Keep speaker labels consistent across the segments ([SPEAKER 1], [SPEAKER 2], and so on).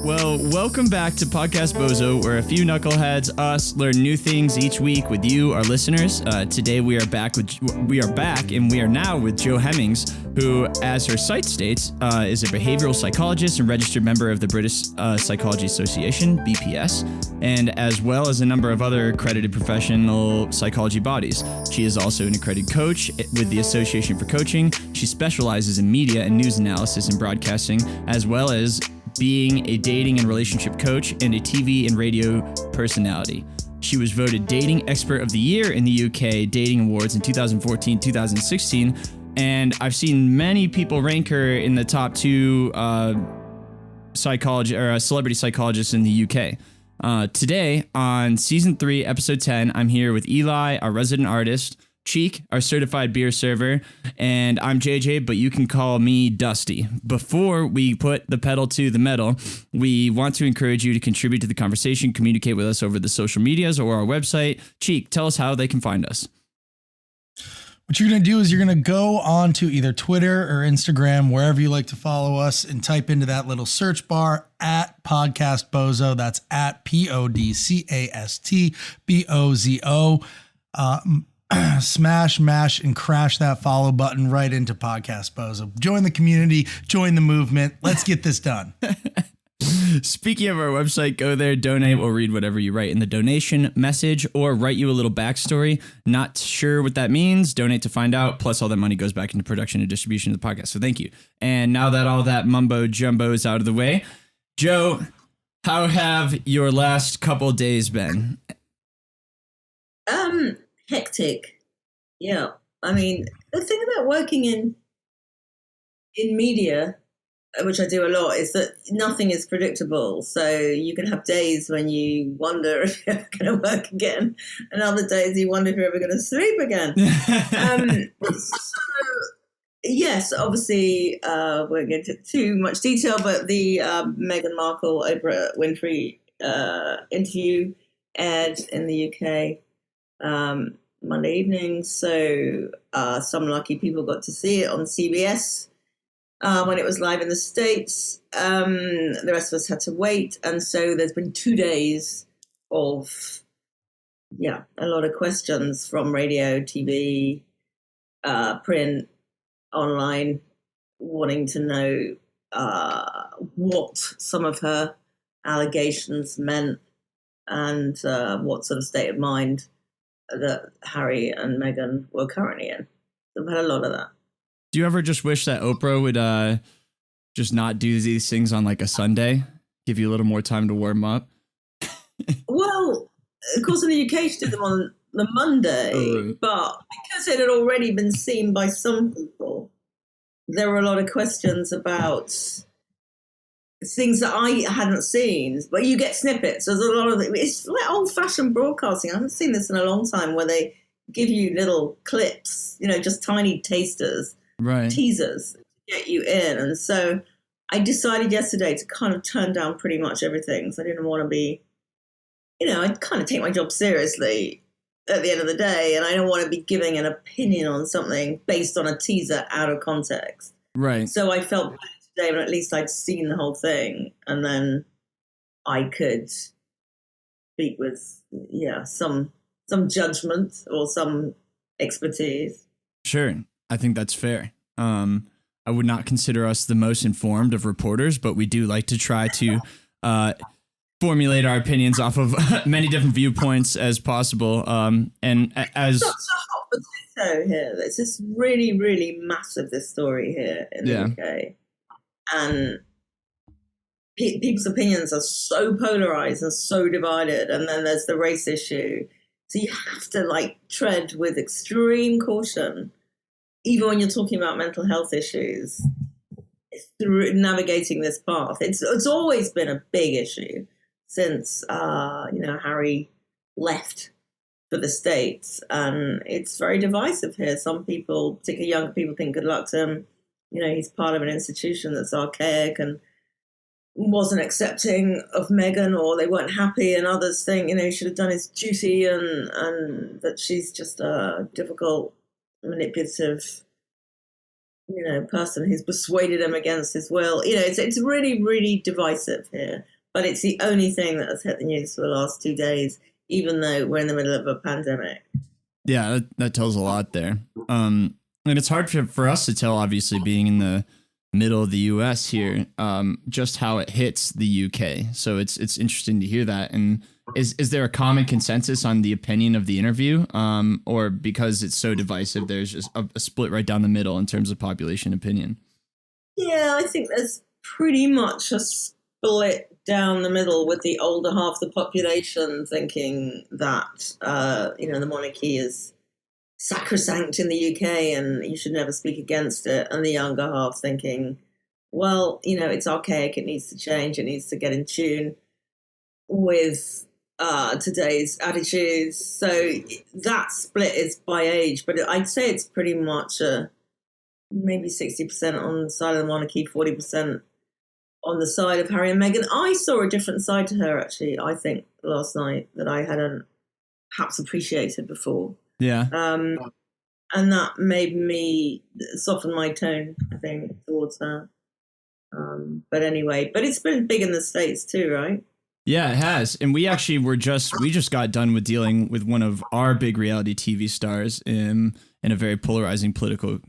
[SPEAKER 1] Well, welcome back to Podcast Bozo, where a few knuckleheads, us, learn new things each week with you, our listeners. Today we are back, and we are now with Jo Hemmings, who, as her site states, is a behavioral psychologist and registered member of the British Psychology Association, BPS, and as well as a number of other accredited professional psychology bodies. She is also an accredited coach with the Association for Coaching. She specializes in media and news analysis and broadcasting, as well as being a dating and relationship coach and a TV and radio personality. She was voted Dating Expert of the Year in the UK Dating Awards in 2014, 2016, and I've seen many people rank her in the top two celebrity psychologists in the UK. Today, on Season 3, Episode 10, I'm here with Eli, our resident artist, Cheek, our certified beer server, and I'm JJ, but you can call me Dusty. Before we put the pedal to the metal, we want to encourage you to contribute to the conversation, communicate with us over the social medias or our website. Cheek, tell us how they can find us.
[SPEAKER 2] What you're going to do is you're going to go on to either Twitter or Instagram, wherever you like to follow us, and type into that little search bar at Podcast Bozo. That's at PODCASTBOZO. Smash, mash, and crash that follow button right into Podcast Bozo. Join the community, join the movement. Let's get this done.
[SPEAKER 1] Speaking of our website, go there, donate, or read whatever you write in the donation message, or write you a little backstory. Not sure what that means. Donate to find out. Plus, all that money goes back into production and distribution of the podcast. So thank you. And now that all that mumbo jumbo is out of the way, Jo, how have your last couple days been?
[SPEAKER 3] Hectic. Yeah. I mean, the thing about working in media, which I do a lot, is that nothing is predictable. So you can have days when you wonder if you're ever going to work again, and other days you wonder if you're ever going to sleep again. So, yes, obviously, won't get into too much detail, but the Meghan Markle, Oprah Winfrey interview aired in the UK Monday evening, so some lucky people got to see it on CBS when it was live in the States. The rest of us had to wait, and so there's been 2 days of a lot of questions from radio, TV, print, online, wanting to know what some of her allegations meant and what sort of state of mind that Harry and Meghan were currently in. So I've had a lot of that.
[SPEAKER 1] Do you ever just wish that Oprah would just not do these things on like a Sunday? Give you a little more time to warm up?
[SPEAKER 3] Well, of course, in the UK, she did them on the Monday, but because it had already been seen by some people, there were a lot of questions about things that I hadn't seen, but you get snippets. There's a lot of it. It's like old-fashioned broadcasting. I haven't seen this in a long time, where they give you little clips, just tiny tasters,
[SPEAKER 1] right,
[SPEAKER 3] teasers to get you in. And so I decided yesterday to kind of turn down pretty much everything. So I didn't want to be, I kind of take my job seriously at the end of the day, and I don't want to be giving an opinion on something based on a teaser out of context.
[SPEAKER 1] Right.
[SPEAKER 3] So I felt today, but at least I'd seen the whole thing, and then I could speak with some judgment or some expertise.
[SPEAKER 1] Sure, I think that's fair. I would not consider us the most informed of reporters, but we do like to try to formulate our opinions off of many different viewpoints as possible. And as
[SPEAKER 3] such a hot potato here, it's just really, really massive, this story here in the UK. And people's opinions are so polarized and so divided. And then there's the race issue. So you have to tread with extreme caution, even when you're talking about mental health issues, through navigating this path. It's always been a big issue since, Harry left for the States. And it's very divisive here. Some people, particularly younger people, think good luck to him. He's part of an institution that's archaic and wasn't accepting of Meghan, or they weren't happy, and others think, he should have done his duty, and that she's just a difficult, manipulative person who's persuaded him against his will. It's really, really divisive here. But it's the only thing that has hit the news for the last 2 days, even though we're in the middle of a pandemic.
[SPEAKER 1] Yeah, that tells a lot there. And it's hard for us to tell, obviously, being in the middle of the U.S. here, just how it hits the UK. So it's interesting to hear that. And is there a common consensus on the opinion of the interview, or because it's so divisive, there's just a split right down the middle in terms of population opinion?
[SPEAKER 3] Yeah, I think there's pretty much a split down the middle, with the older half of the population thinking that the monarchy is sacrosanct in the UK and you should never speak against it, and the younger half thinking, well, it's archaic, it needs to change, it needs to get in tune with today's attitudes. So that split is by age, but I'd say it's pretty much maybe 60% on the side of the monarchy, 40% on the side of Harry and Meghan. I saw a different side to her, actually, I think, last night, that I hadn't perhaps appreciated before.
[SPEAKER 1] Yeah.
[SPEAKER 3] And that made me soften my tone, I think, towards her. But anyway, it's been big in the States too, right?
[SPEAKER 1] Yeah, it has. And we just got done with dealing with one of our big reality TV stars in a very polarizing political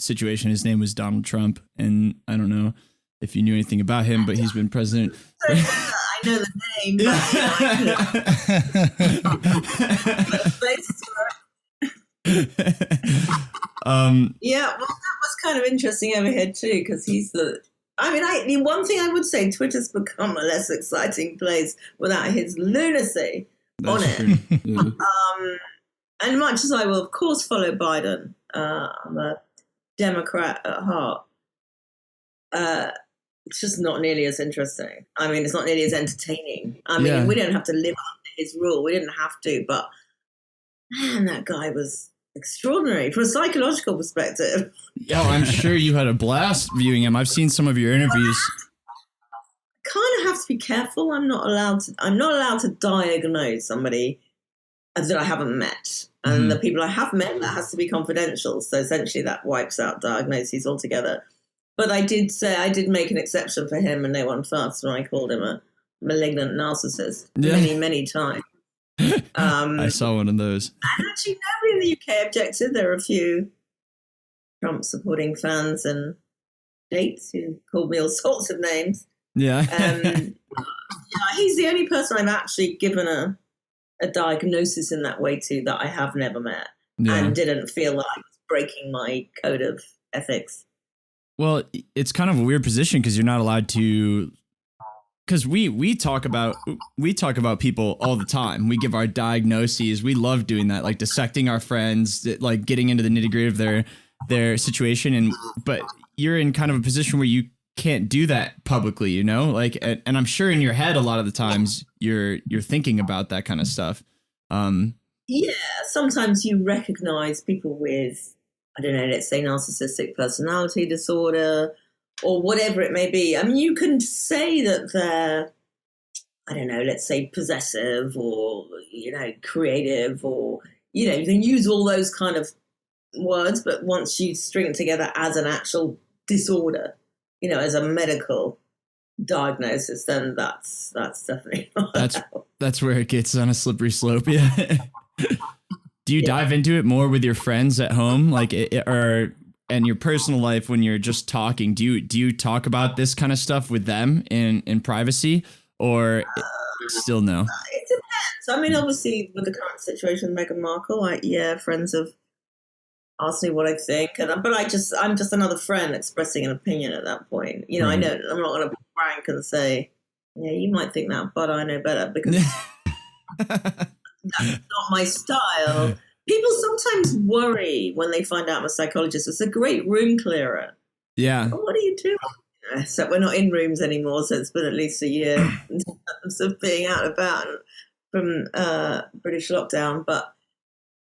[SPEAKER 1] situation. His name was Donald Trump. And I don't know if you knew anything about him, but he's been president.
[SPEAKER 3] I know the name. Yeah, well, that was kind of interesting over here too, because he's the one thing I would say, Twitter's become a less exciting place without his lunacy on it. Yeah. And much as I will, of course, follow Biden, I'm a Democrat at heart. It's just not nearly as interesting. It's not nearly as entertaining. We don't have to live under his rule. We didn't have to, but man, that guy was extraordinary from a psychological perspective.
[SPEAKER 1] Oh, I'm sure you had a blast viewing him. I've seen some of your interviews.
[SPEAKER 3] Kind of have to be careful. I'm not allowed to diagnose somebody that I haven't met. And the people I have met, that has to be confidential. So essentially that wipes out diagnoses altogether. But I did make an exception for him, and no one fussed when I called him a malignant narcissist many, many times.
[SPEAKER 1] I saw one of those.
[SPEAKER 3] And actually, nobody in the UK objected. There were a few Trump supporting fans and dates who called me all sorts of names.
[SPEAKER 1] Yeah.
[SPEAKER 3] He's the only person I've actually given a diagnosis in that way to, that I have never met and didn't feel like I was breaking my code of ethics.
[SPEAKER 1] Well, it's kind of a weird position because you're not allowed to. Because we talk about people all the time. We give our diagnoses. We love doing that, like dissecting our friends, like getting into the nitty gritty of their situation. But you're in kind of a position where you can't do that publicly, like, and I'm sure in your head a lot of the times you're thinking about that kind of stuff.
[SPEAKER 3] Yeah, sometimes you recognize people with, I don't know, let's say narcissistic personality disorder, or whatever it may be. You can say that they're, I don't know, let's say possessive or, creative, or, you can use all those kind of words, but once you string it together as an actual disorder, as a medical diagnosis, then that's definitely
[SPEAKER 1] that's where it gets on a slippery slope. Yeah. Do you dive into it more with your friends at home, like, or and your personal life when you're just talking? Do you talk about this kind of stuff with them in privacy, or still no?
[SPEAKER 3] It depends. Obviously, with the current situation with Meghan Markle, friends have asked me what I think, but I'm just another friend expressing an opinion at that point. I know I'm not going to rank and say, yeah, you might think that, but I know better, because that's not my style. People sometimes worry when they find out I'm a psychologist. It's a great room clearer.
[SPEAKER 1] Yeah.
[SPEAKER 3] But what are you doing? So we're not in rooms anymore, so it's been at least a year in terms of being out and about from British lockdown. But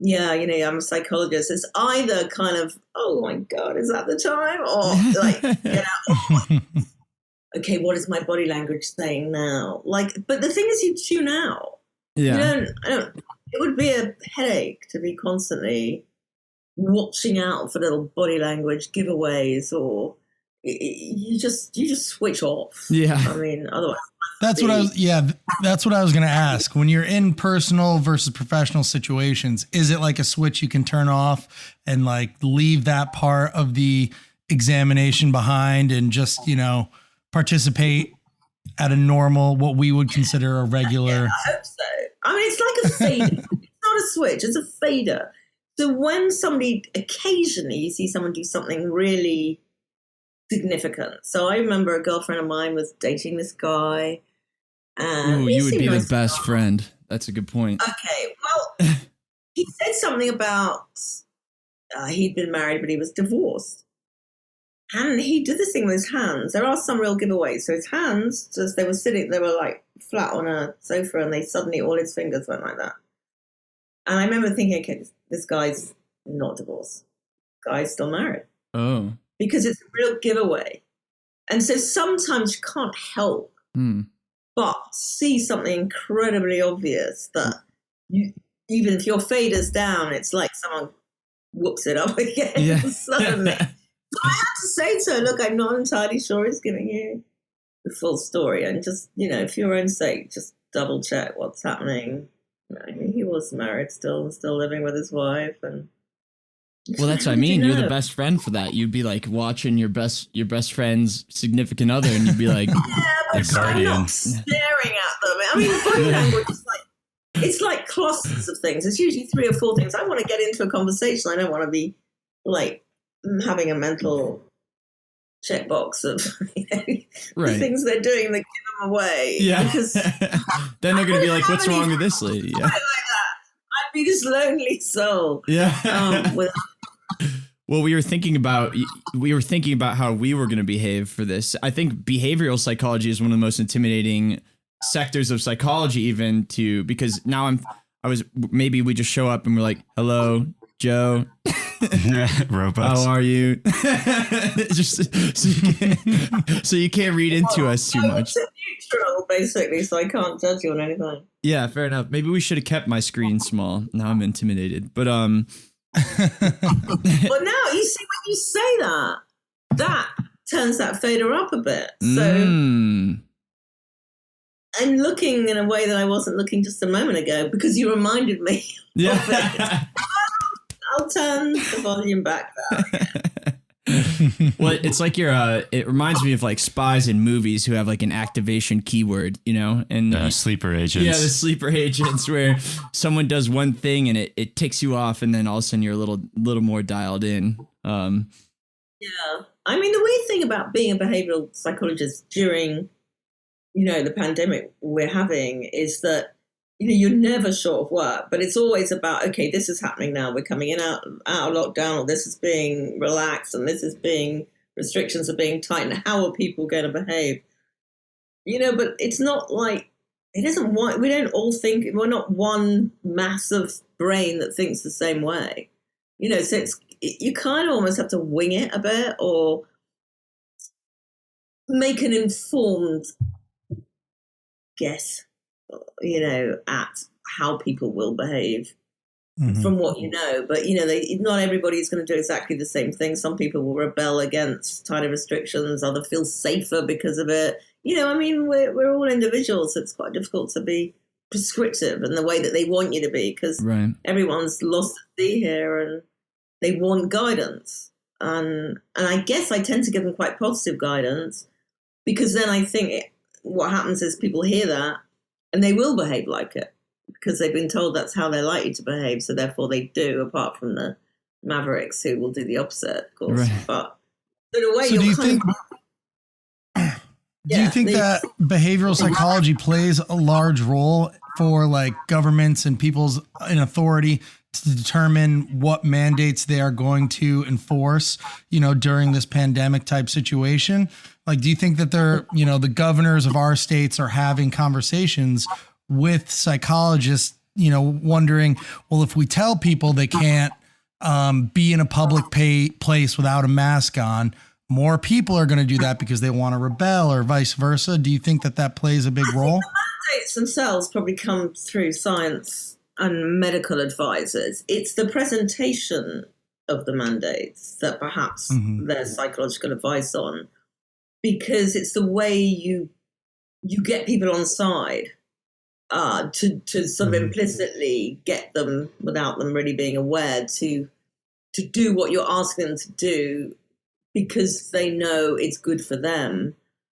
[SPEAKER 3] yeah, I'm a psychologist. It's either kind of, oh my God, is that the time? Or like, okay, what is my body language saying now? Like, but the thing is, you tune out.
[SPEAKER 1] Yeah.
[SPEAKER 3] It would be a headache to be constantly watching out for little body language giveaways, or you just switch off.
[SPEAKER 1] Yeah.
[SPEAKER 3] I mean, otherwise.
[SPEAKER 2] That's what I was going to ask. When you're in personal versus professional situations, is it like a switch you can turn off and like leave that part of the examination behind and just, participate at a normal, what we would consider a regular?
[SPEAKER 3] Yeah, I hope so. I mean, it's like a fader. It's not a switch, it's a fader. So when occasionally you see someone do something really significant. So I remember a girlfriend of mine was dating this guy.
[SPEAKER 1] Ooh, you would be the best friend. That's a good point.
[SPEAKER 3] Okay, well, he said something about he'd been married, but he was divorced. And he did this thing with his hands. There are some real giveaways. So his hands, just they were like flat on a sofa, and suddenly all his fingers went like that. And I remember thinking, okay, this guy's not divorced. Guy's still married.
[SPEAKER 1] Oh.
[SPEAKER 3] Because it's a real giveaway. And so sometimes you can't help but see something incredibly obvious that even if your fader's down, it's like someone whoops it up again suddenly. So I had to say to her, look, I'm not entirely sure he's giving you the full story. And just, for your own sake, just double check what's happening. I mean, he was married still living with his wife. And
[SPEAKER 1] well, that's what I mean. You're the best friend for that. You'd be like watching your best friend's significant other, and you'd be like,
[SPEAKER 3] the guardian, not staring at them. I mean, body language is it's like clusters of things. It's usually 3 or 4 things. I want to get into a conversation. I don't want to be like having a mental checkbox of the things they're doing that give them away.
[SPEAKER 1] Yeah,
[SPEAKER 3] because
[SPEAKER 1] then they're going to be like, "What's wrong with this lady?" Yeah,
[SPEAKER 3] like that. I'd be this lonely soul.
[SPEAKER 1] Yeah. Well, we were thinking about how we were going to behave for this. I think behavioral psychology is one of the most intimidating sectors of psychology, even because now maybe we just show up and we're like, "Hello, Joe."
[SPEAKER 4] Robots.
[SPEAKER 1] How are you? Just so you can't read into us too much.
[SPEAKER 3] It's neutral, basically, so I can't judge you on anything.
[SPEAKER 1] Yeah, fair enough. Maybe we should have kept my screen small. Now I'm intimidated, but
[SPEAKER 3] Well, now you see when you say that turns that fader up a bit. So I'm looking in a way that I wasn't looking just a moment ago because you reminded me.
[SPEAKER 1] Yeah.
[SPEAKER 3] Of it. I'll turn the volume back down.
[SPEAKER 1] Well, it's like it reminds me of like spies in movies who have like an activation keyword, and
[SPEAKER 4] sleeper agents.
[SPEAKER 1] Yeah, the sleeper agents where someone does one thing and it ticks you off, and then all of a sudden you're a little more dialed in.
[SPEAKER 3] Yeah. I mean, the weird thing about being a behavioral psychologist during, the pandemic we're having is that you're never short of work, but it's always about, okay, this is happening now. We're coming out of lockdown, or this is being relaxed, and restrictions are being tightened. How are people going to behave? But it's not like, it isn't one, we don't all think, we're not one massive brain that thinks the same way. So you kind of almost have to wing it a bit or make an informed guess. At how people will behave from what but not everybody's going to do exactly the same thing. Some people will rebel against tighter restrictions, others feel safer because of it. We're all individuals, so it's quite difficult to be prescriptive in the way that they want you to be, because everyone's lost at sea here and they want guidance. And I guess I tend to give them quite positive guidance, because then I think what happens is people hear that and they will behave like it because they've been told that's how they're likely to behave. So therefore they do, apart from the mavericks who will do the opposite, of course. Right. But in a way,
[SPEAKER 2] so do you think that behavioral psychology plays a large role for like governments and people's in authority to determine what mandates they are going to enforce, during this pandemic type situation? Like, do you think that the governors of our states are having conversations with psychologists, wondering, well, if we tell people they can't be in a public place without a mask on, more people are going to do that because they want to rebel, or vice versa? Do you think that plays a big role?
[SPEAKER 3] The mandates themselves probably come through science and medical advisors. It's the presentation of the mandates that perhaps
[SPEAKER 2] Mhm.
[SPEAKER 3] there's psychological advice on, because it's the way you get people on side, to sort of
[SPEAKER 2] Mhm.
[SPEAKER 3] implicitly get them without them really being aware to do what you're asking them to do because they know it's good for them,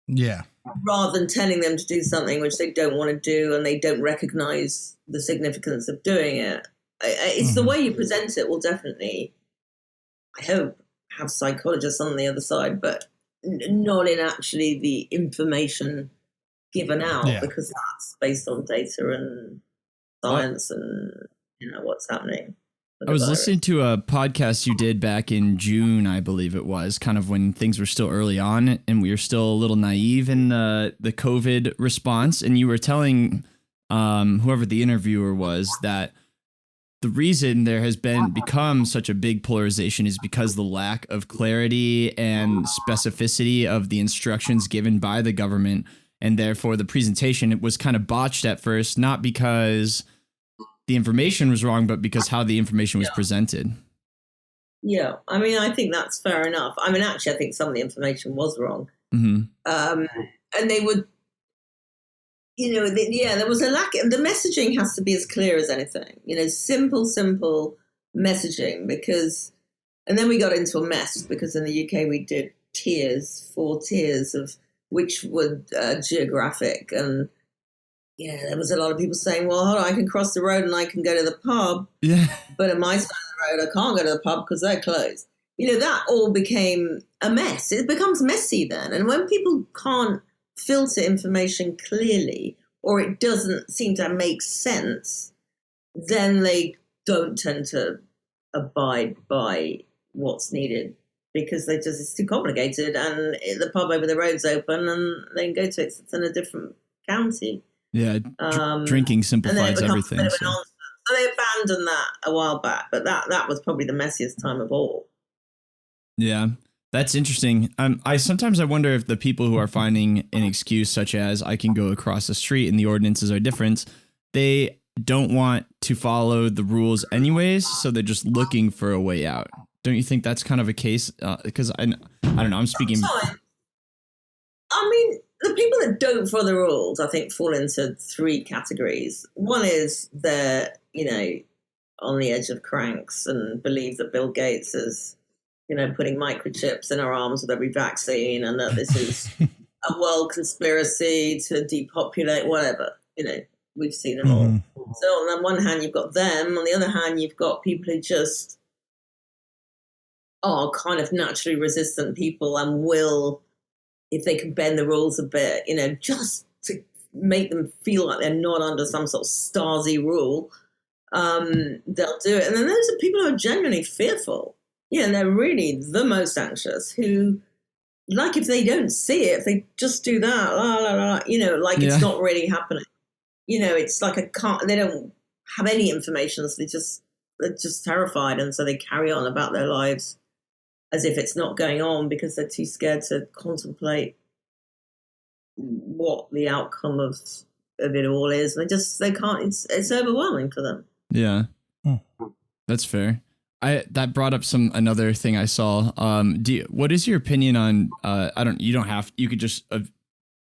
[SPEAKER 2] Yeah.
[SPEAKER 3] rather than telling them to do something which they don't want to do and they don't recognize the significance of doing it. It's the
[SPEAKER 2] Mhm.
[SPEAKER 3] way you present it will definitely, I hope, have psychologists on the other side, but not in actually the information given out,
[SPEAKER 2] Yeah.
[SPEAKER 3] because that's based on data and science and what's happening with
[SPEAKER 1] I
[SPEAKER 3] the
[SPEAKER 1] was
[SPEAKER 3] virus.
[SPEAKER 1] listening to a podcast you did back in June, I believe it was, kind of when things were still early on and we were still a little naive in the COVID response. And you were telling whoever the interviewer was that the reason there has become such a big polarization is because the lack of clarity and specificity of the instructions given by the government. And therefore the presentation, it was kind of botched at first, not because the information was wrong, but because how the information was presented.
[SPEAKER 3] Yeah, I mean, I think that's fair enough. I mean, actually, I think some of the information was wrong.
[SPEAKER 1] Mm-hmm.
[SPEAKER 3] And they would, there was a lack. The messaging has to be as clear as anything, simple messaging, because, and then we got into a mess because in the UK we did four tiers of which were geographic. And, there was a lot of people saying, well, hold on, I can cross the road and I can go to the pub.
[SPEAKER 1] Yeah.
[SPEAKER 3] But at my side of the road, I can't go to the pub because they're closed. That all became a mess. It becomes messy then. And when people can't filter information clearly, or it doesn't seem to make sense, then they don't tend to abide by what's needed because it's too complicated, and the pub over the road's open and they can go to it. It's in a different county.
[SPEAKER 1] Yeah. Drinking simplifies everything.
[SPEAKER 3] So they abandoned that a while back, but that was probably the messiest time of all.
[SPEAKER 1] Yeah, that's interesting. I sometimes I wonder if the people who are finding an excuse such as I can go across the street and the ordinances are different, they don't want to follow the rules anyways, so they're just looking for a way out. Don't you think that's kind of a case? Because I don't know. I'm speaking.
[SPEAKER 3] I mean, the people that don't follow the rules, I think, fall into three categories. One is they're, on the edge of cranks and believe that Bill Gates is, putting microchips in our arms with every vaccine, and that this is a world conspiracy to depopulate, whatever. We've seen them all. So on the one hand, you've got them. On the other hand, you've got people who just are kind of naturally resistant people and will, if they can bend the rules a bit, just to make them feel like they're not under some sort of Stasi rule, they'll do it. And then those are people who are genuinely fearful. They're really the most anxious, who, like, if they don't see it, if they just do that, la, la, la, it's not really happening. It's like they don't have any information, so they're just terrified, and so they carry on about their lives as if it's not going on because they're too scared to contemplate what the outcome of it all is. They can't. It's overwhelming for them.
[SPEAKER 1] Yeah, that's fair. That brought up another thing I saw. What is your opinion on? You don't have. You could just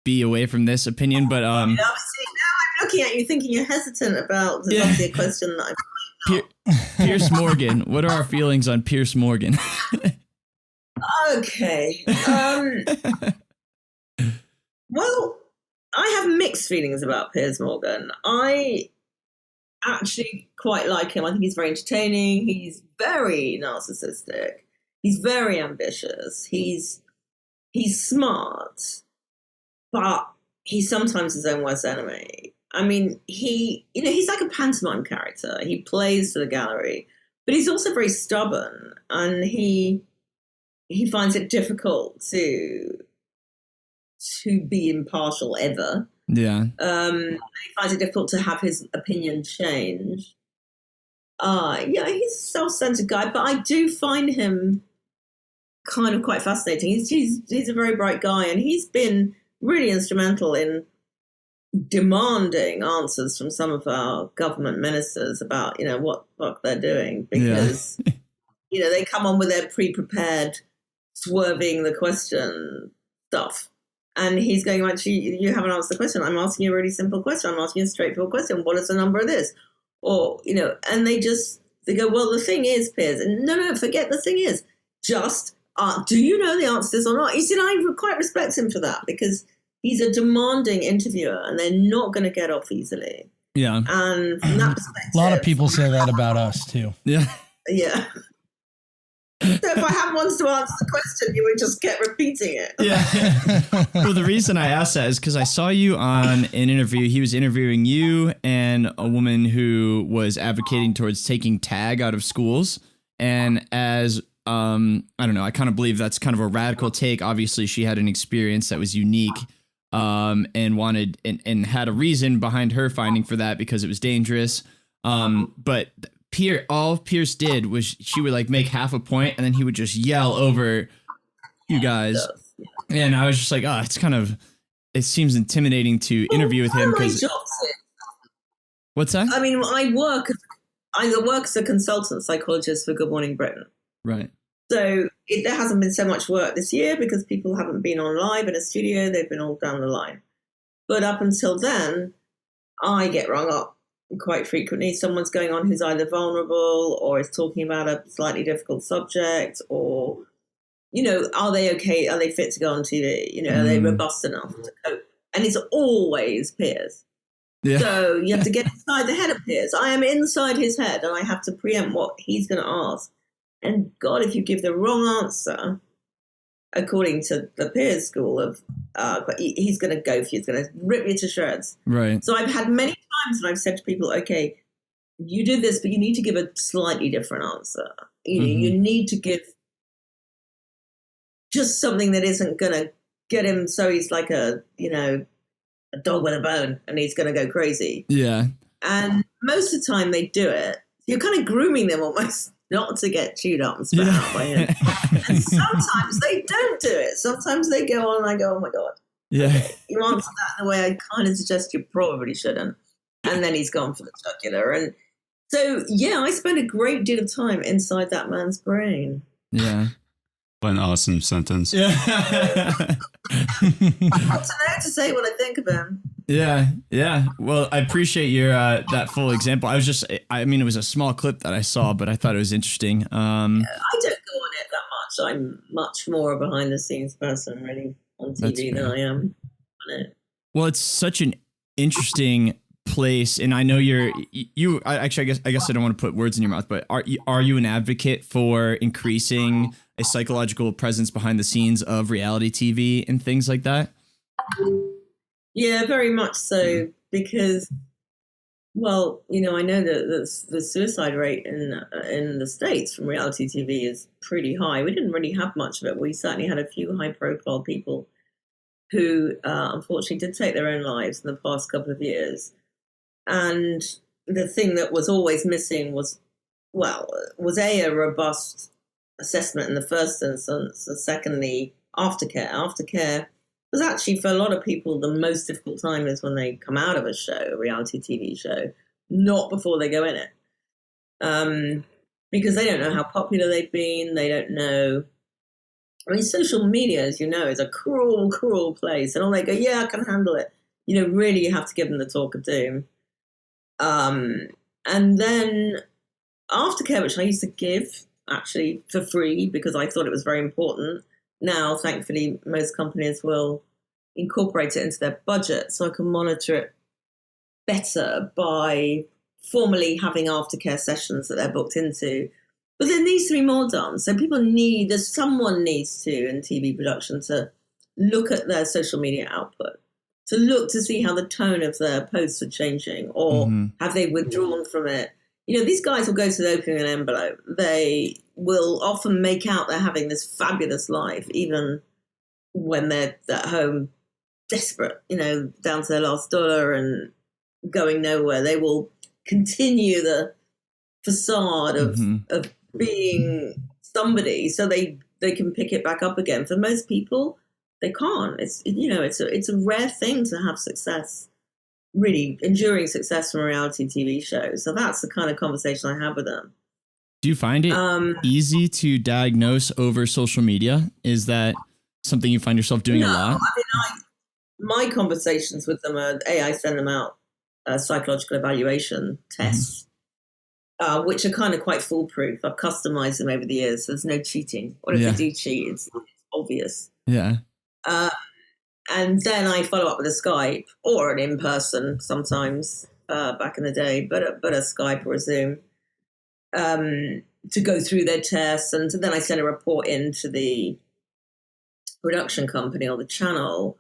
[SPEAKER 1] be away from this opinion, but
[SPEAKER 3] Now I'm looking at you, thinking you're hesitant about. There's obviously a question that
[SPEAKER 1] Piers Morgan. What are our feelings on Piers Morgan?
[SPEAKER 3] Okay. Well, I have mixed feelings about Piers Morgan. I actually quite like him. I think he's very entertaining. He's very narcissistic. He's very ambitious. He's smart, but he's sometimes his own worst enemy. I mean, he's like a pantomime character. He plays to the gallery, but he's also very stubborn, and he finds it difficult to be impartial ever.
[SPEAKER 1] Yeah.
[SPEAKER 3] He finds it difficult to have his opinion change. He's a self-centered guy, but I do find him kind of quite fascinating. He's a very bright guy, and he's been really instrumental in demanding answers from some of our government ministers about, what the fuck they're doing, because they come on with their pre-prepared, swerving the question stuff. And he's going, actually, you haven't answered the question. I'm asking you a really simple question. I'm asking you a straightforward question. What is the number of this? Or, and they go, well, the thing is, Piers, and no, forget the thing is, just, do you know the answer to this or not? You see, I quite respect him for that, because he's a demanding interviewer and they're not going to get off easily.
[SPEAKER 1] Yeah.
[SPEAKER 3] And from that perspective,
[SPEAKER 2] A lot of people say that about us too.
[SPEAKER 1] Yeah.
[SPEAKER 3] Yeah. So if I had once to answer the question, you would just get repeating it.
[SPEAKER 1] Yeah. Well, the reason I asked that is because I saw you on an interview. He was interviewing you and a woman who was advocating towards taking tag out of schools. And as, I don't know, I kind of believe that's kind of a radical take. Obviously, she had an experience that was unique, and wanted and had a reason behind her finding for that, because it was dangerous. But all Pierce did was she would like make half a point and then he would just yell over you guys. And I was just like, it seems intimidating to interview with him. What's that?
[SPEAKER 3] I mean, I work as a consultant psychologist for Good Morning Britain.
[SPEAKER 1] Right.
[SPEAKER 3] So there hasn't been so much work this year because people haven't been on live in a studio. They've been all down the line. But up until then, I get rung up quite frequently. Someone's going on who's either vulnerable or is talking about a slightly difficult subject, or, are they okay? Are they fit to go on TV? Are they robust enough to cope? And it's always Piers. Yeah. So you have to get inside the head of Piers. I am inside his head and I have to preempt what he's going to ask. And God, if you give the wrong answer, according to the Piers school of, he's going to go for you. He's going to rip you to shreds.
[SPEAKER 1] Right.
[SPEAKER 3] So I've had many times when I've said to people, okay, you do this, but you need to give a slightly different answer. You need to give just something that isn't going to get him so he's like a dog with a bone and he's going to go crazy.
[SPEAKER 1] Yeah.
[SPEAKER 3] And most of the time they do it. You're kind of grooming them almost not to get chewed up and spat out by him. And sometimes they don't do it. Sometimes they go on and I go, oh my God.
[SPEAKER 1] Yeah.
[SPEAKER 3] Okay, you answered that in a way I kind of suggest you probably shouldn't. And then he's gone for the jugular. And so, yeah, I spend a great deal of time inside that man's brain.
[SPEAKER 1] Yeah.
[SPEAKER 4] What an awesome sentence.
[SPEAKER 1] Yeah.
[SPEAKER 3] I don't know to say what I think of him.
[SPEAKER 1] Yeah. Well, I appreciate your that full example. It was a small clip that I saw, but I thought it was interesting.
[SPEAKER 3] I don't go on it that much. I'm much more a behind the scenes person, really, on TV than I am on it.
[SPEAKER 1] Well, it's such an interesting place, and I know I guess I don't want to put words in your mouth, but are you an advocate for increasing a psychological presence behind the scenes of reality TV and things like that?
[SPEAKER 3] Yeah, very much so, because, well, I know that the suicide rate in the States from reality TV is pretty high. We didn't really have much of it. We certainly had a few high-profile people who unfortunately did take their own lives in the past couple of years. And the thing that was always missing was a robust assessment in the first instance, and secondly, aftercare. Aftercare was actually, for a lot of people, the most difficult time is when they come out of a reality TV show, not before they go in it. Because they don't know how popular they've been. They don't know. I mean, social media, as you know, is a cruel, cruel place. And all they go, yeah, I can handle it. Really, you have to give them the talk of doom. And then aftercare, which I used to give actually for free because I thought it was very important. Now, thankfully, most companies will incorporate it into their budget, so I can monitor it better by formally having aftercare sessions that they're booked into. But there needs to be more done. So someone needs to, in TV production, to look at their social media output, to look to see how the tone of their posts are changing, or have they withdrawn from it. These guys will go to the opening an envelope. They will often make out they're having this fabulous life, even when they're at home, desperate, down to their last dollar and going nowhere. They will continue the facade of being somebody so they can pick it back up again. For most people, they can't. It's a rare thing to have success, really enduring success from a reality TV show. So that's the kind of conversation I have with them.
[SPEAKER 1] Do you find it easy to diagnose over social media? Is that something you find yourself doing a lot?
[SPEAKER 3] My conversations with them are, I send them out psychological evaluation tests, which are kind of quite foolproof. I've customized them over the years. So there's no cheating. What if they do cheat? It's obvious.
[SPEAKER 1] Yeah.
[SPEAKER 3] And then I follow up with a Skype or an in-person sometimes back in the day, but a Skype or a Zoom to go through their tests. And then I send a report into the production company or the channel.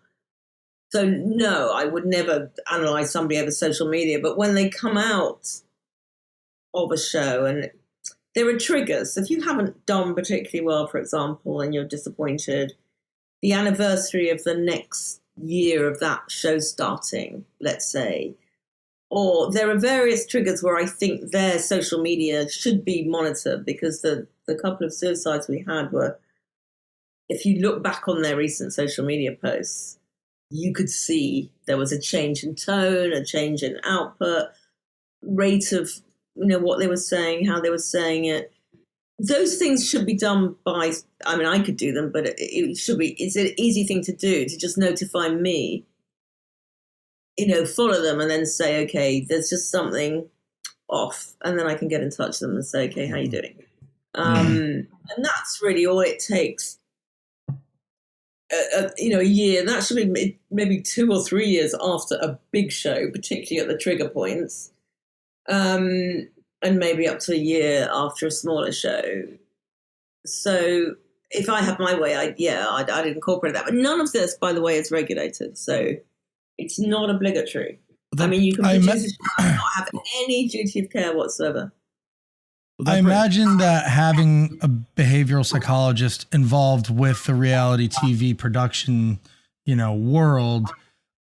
[SPEAKER 3] So no, I would never analyze somebody over social media. But when they come out of a show, and there are triggers. If you haven't done particularly well, for example, and you're disappointed, the anniversary of the next year of that show starting, let's say, or there are various triggers where I think their social media should be monitored, because the couple of suicides we had were, if you look back on their recent social media posts, you could see there was a change in tone, a change in output, rate of, what they were saying, how they were saying it. Those things should be done by, I could do them, but it should be, it's an easy thing to do, to just notify me, follow them and then say, okay, there's just something off. And then I can get in touch with them and say, okay, how you doing? And that's really all it takes. A year, that should be maybe 2 or 3 years after a big show, particularly at the trigger points. And maybe up to a year after a smaller show. So if I had my way, I'd incorporate that. But none of this, by the way, is regulated. So it's not obligatory. You can produce a show and not have any duty of care whatsoever.
[SPEAKER 2] I imagine that having a behavioral psychologist involved with the reality TV production, world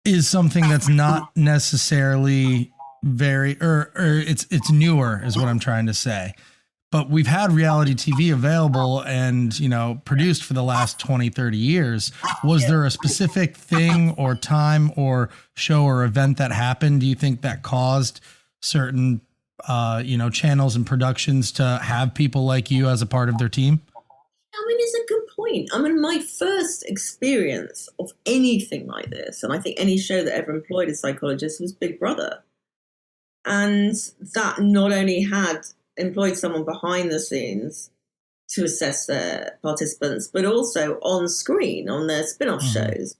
[SPEAKER 2] is something that's not necessarily very, or it's newer is what I'm trying to say. But we've had reality TV available and, produced for the last 20, 30 years. Was there a specific thing or time or show or event that happened, do you think, that caused certain channels and productions to have people like you as a part of their team?
[SPEAKER 3] It's a good point. My first experience of anything like this, and I think any show that ever employed a psychologist, was Big Brother. And that not only had employed someone behind the scenes to assess their participants, but also on screen, on their spin-off shows,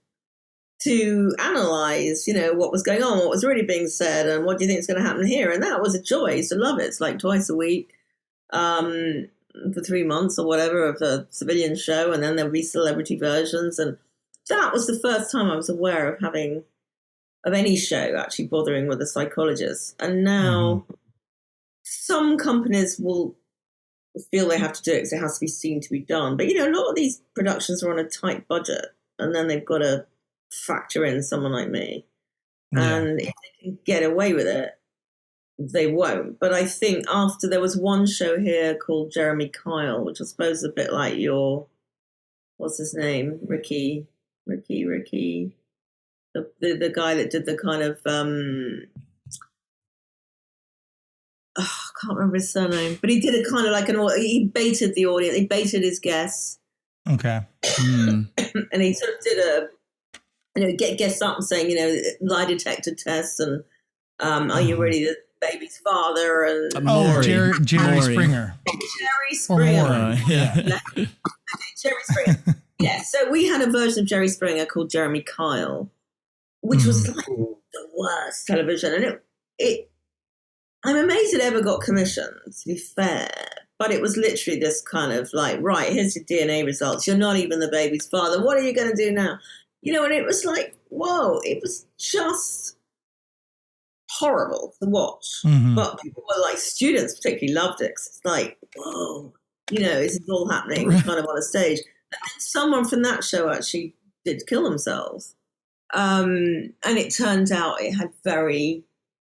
[SPEAKER 3] to analyze, what was going on, what was really being said, and what do you think is going to happen here. And that was a joy. I used to love it. It's like twice a week for 3 months or whatever of a civilian show, and then there would be celebrity versions. And that was the first time I was aware of any show actually bothering with a psychologist. And now some companies will feel they have to do it because it has to be seen to be done. But, a lot of these productions are on a tight budget, and then they've got to factor in someone like me. And if they can get away with it, they won't. But I think after, there was one show here called Jeremy Kyle, which I suppose is a bit like your, what's his name? Ricky. The guy that did the kind of, I can't remember his surname, but he did a kind of he baited the audience, he baited his guests. Okay. And he sort of did get guests up and saying, lie detector tests and are you really the baby's father? And
[SPEAKER 2] Jerry Springer.
[SPEAKER 3] Jerry Springer. Jerry Springer. Yeah, so we had a version of Jerry Springer called Jeremy Kyle, which was like the worst television. And I'm amazed it ever got commissioned, to be fair. But it was literally this kind of like, right, here's your DNA results. You're not even the baby's father. What are you going to do now? And it was like, whoa, it was just horrible to watch. But people were like, students particularly loved it. 'Cause it's like, whoa, this is all happening kind of on a stage. And then someone from that show actually did kill themselves. And it turned out it had very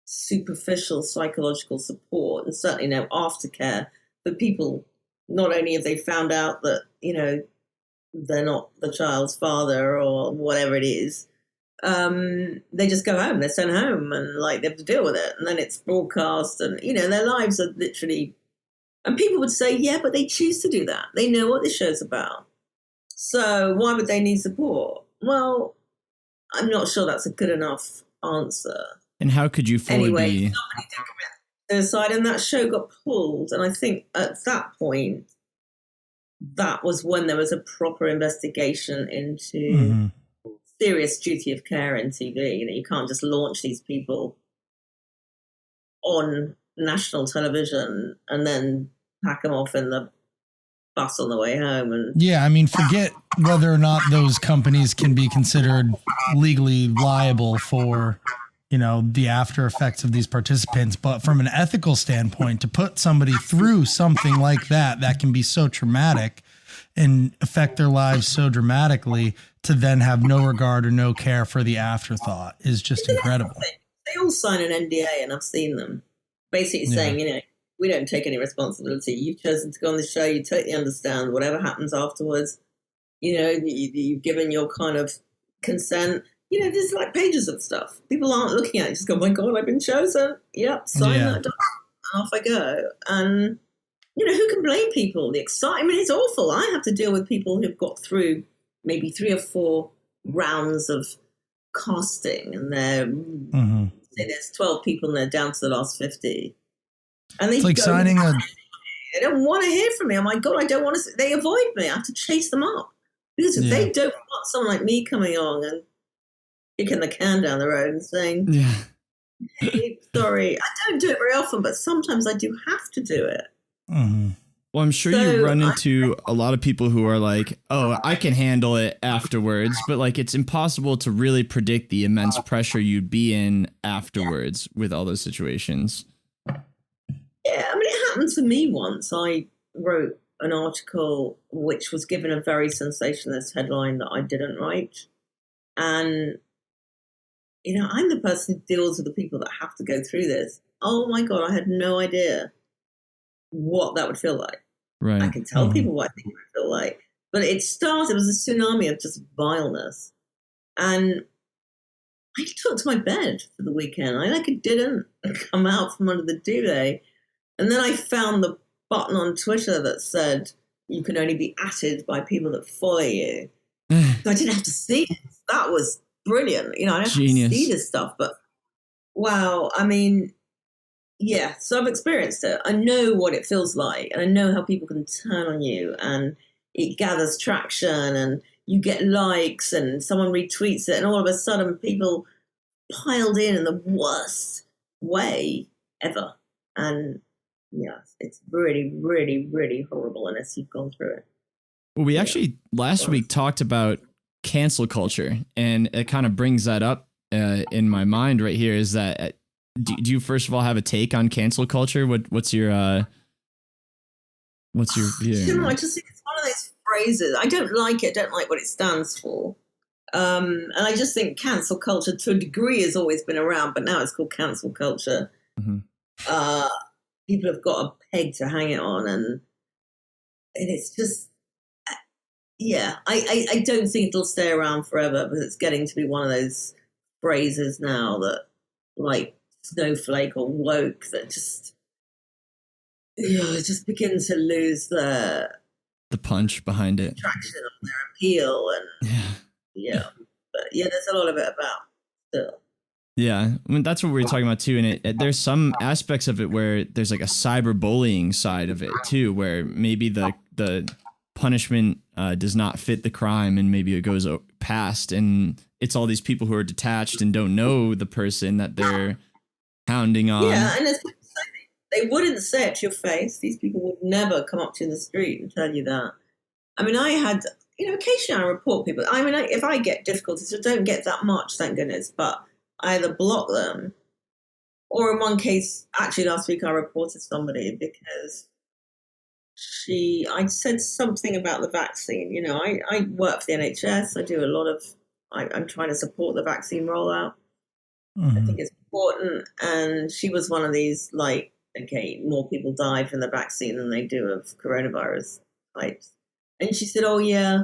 [SPEAKER 3] superficial psychological support and certainly no aftercare for people. Not only have they found out that, they're not the child's father or whatever it is, they just go home, they're sent home and they have to deal with it. And then it's broadcast and, their lives are literally And people would say, yeah, but they choose to do that. They know what the show's about. So why would they need support? Well, I'm not sure that's a good enough answer.
[SPEAKER 1] And how could you fully
[SPEAKER 3] Anyway,
[SPEAKER 1] be?
[SPEAKER 3] somebody did commit suicide, and that show got pulled. And I think at that point, that was when there was a proper investigation into serious duty of care in TV. You know, you can't just launch these people on national television and then pack them off in the bus on the way home. And
[SPEAKER 2] yeah, I mean, forget whether or not those companies can be considered legally liable for, you know, the after effects of these participants. But from an ethical standpoint, to put somebody through something like that can be so traumatic and affect their lives so dramatically, to then have no regard or no care for the afterthought is just incredible.
[SPEAKER 3] They all sign an NDA, and I've seen them basically saying, you know, we don't take any responsibility. You've chosen to go on the show. You totally understand whatever happens afterwards. You know, you've given your kind of consent. You know, there's like pages of stuff. People aren't looking at it. Just go, oh my God, I've been chosen. Yep, sign that document, and off I go. And, you know, who can blame people? The excitement is awful. I have to deal with people who've got through maybe 3 or 4 rounds of casting, and they're say there's 12 people and they're down to the last 50. And they
[SPEAKER 2] it's like signing a...
[SPEAKER 3] They don't want to hear from me. Oh my God, I don't want to. They avoid me. I have to chase them up. Because if they don't want someone like me coming on and kicking the can down the road and saying, hey, sorry, I don't do it very often, but sometimes I do have to do it.
[SPEAKER 1] Well, I'm sure you run into a lot of people who are like, oh, I can handle it afterwards. But like, it's impossible to really predict the immense pressure you'd be in afterwards with all those situations.
[SPEAKER 3] Yeah, I mean, it happened to me once. I wrote an article which was given a very sensationalist headline that I didn't write. And, you know, I'm the person who deals with the people that have to go through this. Oh my God, I had no idea what that would feel like.
[SPEAKER 1] Right.
[SPEAKER 3] I can tell people what I think it would feel like. But it was a tsunami of just vileness. And I took to my bed for the weekend. I didn't come out from under the duvet. And then I found the button on Twitter that said you can only be atted by people that follow you. So I didn't have to see it. That was brilliant. You know, I don't have to see this stuff. But wow, I mean, yeah, so I've experienced it. I know what it feels like, and I know how people can turn on you, and it gathers traction, and you get likes, and someone retweets it, and all of a sudden people piled in the worst way ever. And yeah, it's really, really, really horrible unless you've gone through it.
[SPEAKER 1] Well, we actually last week talked about cancel culture, and it kind of brings that up in my mind right here. Is that do you first of all have a take on cancel culture? What's your view?
[SPEAKER 3] You know, I just think it's one of those phrases. I don't like it. Don't like what it stands for. And I just think cancel culture, to a degree, has always been around, but now it's called cancel culture. People have got a peg to hang it on, and it's just, yeah. I don't think it'll stay around forever, but it's getting to be one of those phrases now that, like, snowflake or woke, that just begin to lose the
[SPEAKER 1] punch behind it,
[SPEAKER 3] traction on their appeal, and but there's a lot of it about still.
[SPEAKER 1] Yeah, I mean, that's what we were talking about too, and there's some aspects of it where there's like a cyberbullying side of it too, where maybe the punishment does not fit the crime, and maybe it goes past, and it's all these people who are detached and don't know the person that they're hounding on.
[SPEAKER 3] Yeah, and they wouldn't say it to your face. These people would never come up to you in the street and tell you that. I mean, I had, occasionally I report people. I mean, if I get difficulties, I don't get that much, thank goodness, but I either block them, or in one case, actually last week I reported somebody because I said something about the vaccine. I work for the NHS. I do a lot of, I'm trying to support the vaccine rollout. I think it's important. And she was one of these, like, okay, more people die from the vaccine than they do of coronavirus types. And she said, oh, yeah,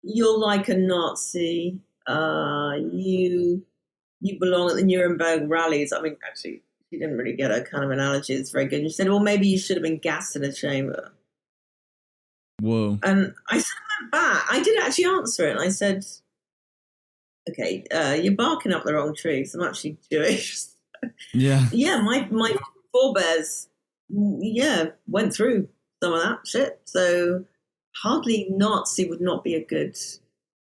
[SPEAKER 3] you're like a Nazi. You belong at the Nuremberg rallies. I mean, actually, she didn't really get her kind of analogy. It's very good. And she said, well, maybe you should have been gassed in a chamber.
[SPEAKER 1] Whoa.
[SPEAKER 3] And I sort of went back. I did actually answer it. And I said, okay, you're barking up the wrong tree. I'm actually Jewish.
[SPEAKER 1] Yeah.
[SPEAKER 3] Yeah, my forebears, went through some of that shit. So hardly Nazi would not be a good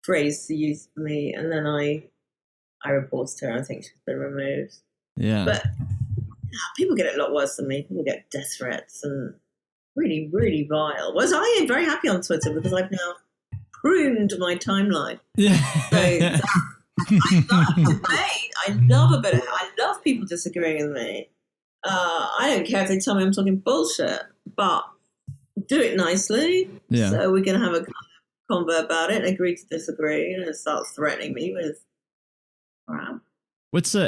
[SPEAKER 3] phrase to use for me. And then I reported to her. I think she's been removed.
[SPEAKER 1] Yeah.
[SPEAKER 3] But people get it a lot worse than me. People get death threats and really, really vile. Whereas I am very happy on Twitter because I've now pruned my timeline.
[SPEAKER 1] Yeah.
[SPEAKER 3] So I love debate. I love people disagreeing with me. I don't care if they tell me I'm talking bullshit, but do it nicely.
[SPEAKER 1] Yeah.
[SPEAKER 3] So we're going to have a convo about it and agree to disagree, and it starts threatening me with crap.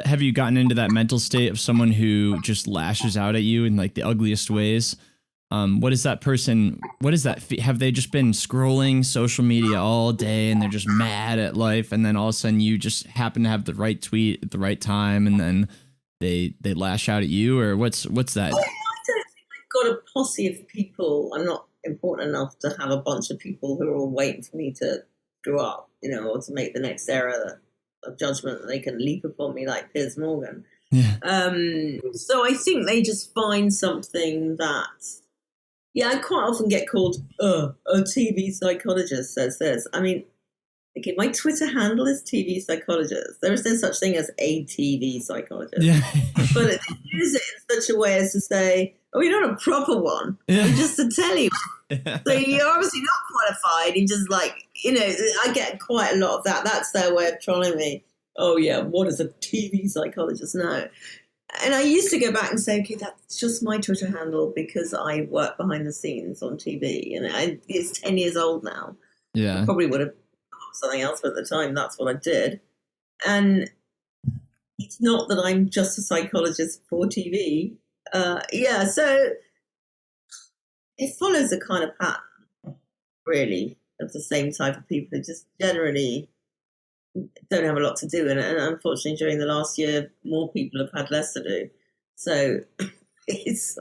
[SPEAKER 1] Have you gotten into that mental state of someone who just lashes out at you in like the ugliest ways? What is that person? What is that? Have they just been scrolling social media all day and they're just mad at life, and then all of a sudden you just happen to have the right tweet at the right time, and then they lash out at you, or what's that?
[SPEAKER 3] I don't think I've got a posse of people. I'm not important enough to have a bunch of people who are all waiting for me to grow up, or to make the next era of judgment that they can leap upon me like Piers Morgan.
[SPEAKER 1] Yeah.
[SPEAKER 3] So I think they just find something that, I quite often get called a TV psychologist says this. I mean, okay, my Twitter handle is TV psychologist. There is no such thing as a TV psychologist.
[SPEAKER 1] Yeah.
[SPEAKER 3] But they use it in such a way as to say, oh, you're not a proper one.
[SPEAKER 1] Yeah.
[SPEAKER 3] You're just a telly one. So you're obviously not qualified. You just I get quite a lot of that. That's their way of trolling me. Oh, yeah, what does a TV psychologist know? And I used to go back and say, okay, that's just my Twitter handle because I work behind the scenes on TV. And it's 10 years old now.
[SPEAKER 1] Yeah.
[SPEAKER 3] I probably would have thought something else, but at the time, that's what I did. And it's not that I'm just a psychologist for TV. So it follows a kind of pattern, really, of the same type of people who just generally don't have a lot to do. And unfortunately, during the last year, more people have had less to do. So it's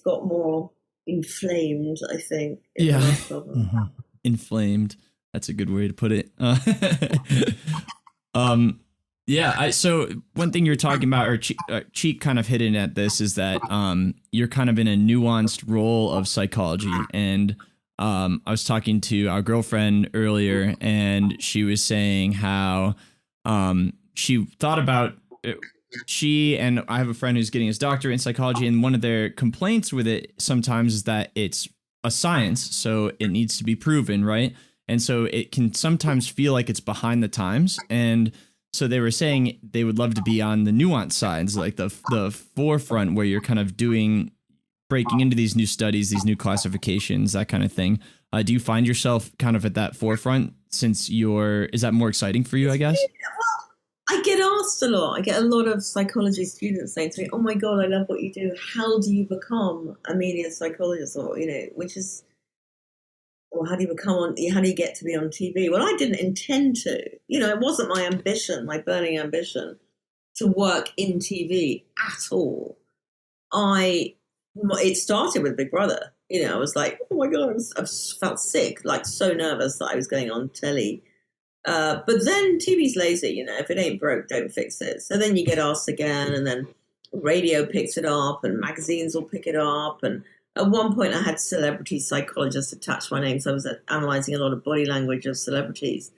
[SPEAKER 3] got more inflamed, I think.
[SPEAKER 1] Yeah. Mm-hmm. Inflamed. That's a good way to put it. So one thing you're talking about, or Cheek kind of hidden at this, is that you're kind of in a nuanced role of psychology. And I was talking to our girlfriend earlier, and she was saying how she thought about she and I have a friend who's getting his doctorate in psychology, and one of their complaints with it sometimes is that it's a science, so it needs to be proven, right? And so it can sometimes feel like it's behind the times. And so they were saying they would love to be on the nuance sides, like the forefront, where you're kind of breaking into these new studies, these new classifications, that kind of thing. Do you find yourself kind of at that forefront since is that more exciting for you, I guess?
[SPEAKER 3] Well, I get asked a lot. I get a lot of psychology students saying to me, oh my God, I love what you do. How do you become a media psychologist? Or, how do you get to be on TV? Well, I didn't intend to. It wasn't my ambition, my burning ambition, to work in TV at all. It started with Big Brother. I was like, oh my God, I felt sick, like so nervous that I was going on telly. But then TV's lazy, if it ain't broke, don't fix it. So then you get asked again, and then radio picks it up, and magazines will pick it up. And at one point I had celebrity psychologists attached to my name, so I was analysing a lot of body language of celebrities.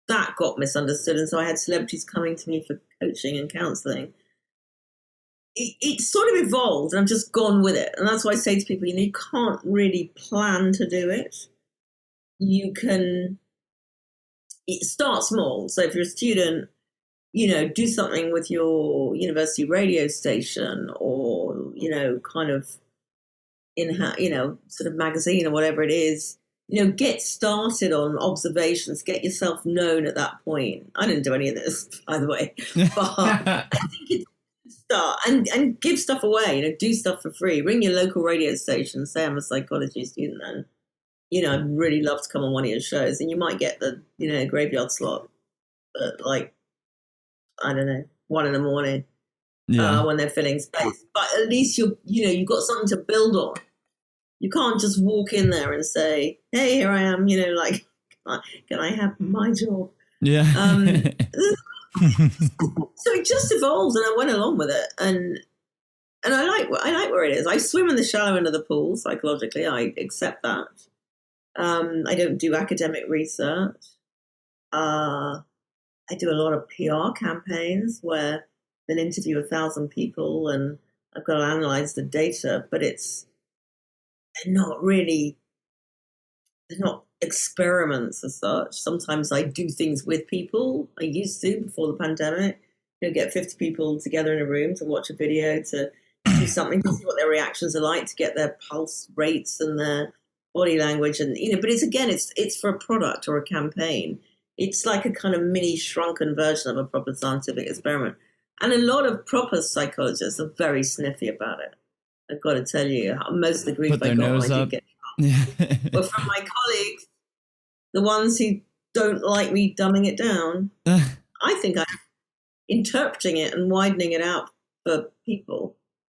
[SPEAKER 3] That got misunderstood, and so I had celebrities coming to me for coaching and counselling. It sort of evolved, and I've just gone with it. And that's why I say to people, you can't really plan to do it. It starts small. So if you're a student, do something with your university radio station, or, kind of sort of magazine or whatever it is. Get started on observations, get yourself known at that point. I didn't do any of this, by the way, but I think it's start and give stuff away, do stuff for free. Ring your local radio station, say I'm a psychology student, and I'd really love to come on one of your shows, and you might get the graveyard slot, but I don't know, 1 a.m. when they're filling space. But at least you've got something to build on. You can't just walk in there and say, "Hey, here I am." Like, can I have my job?
[SPEAKER 1] Yeah.
[SPEAKER 3] So it just evolved, and I went along with it, and I like where it is. I swim in the shallow end of the pool psychologically. I accept that. I don't do academic research. I do a lot of PR campaigns where I'll interview 1,000 people, and I've got to analyze the data, but they're not experiments as such. Sometimes I do things with people. I used to before the pandemic. Get 50 people together in a room to watch a video, to do something, to see what their reactions are like, to get their pulse rates and their body language, and but it's for a product or a campaign. It's like a kind of mini shrunken version of a proper scientific experiment. And a lot of proper psychologists are very sniffy about it. I've got to tell you, most of the grief I got, I did get. But from my colleagues, the ones who don't like me dumbing it down, I think I'm interpreting it and widening it out for people.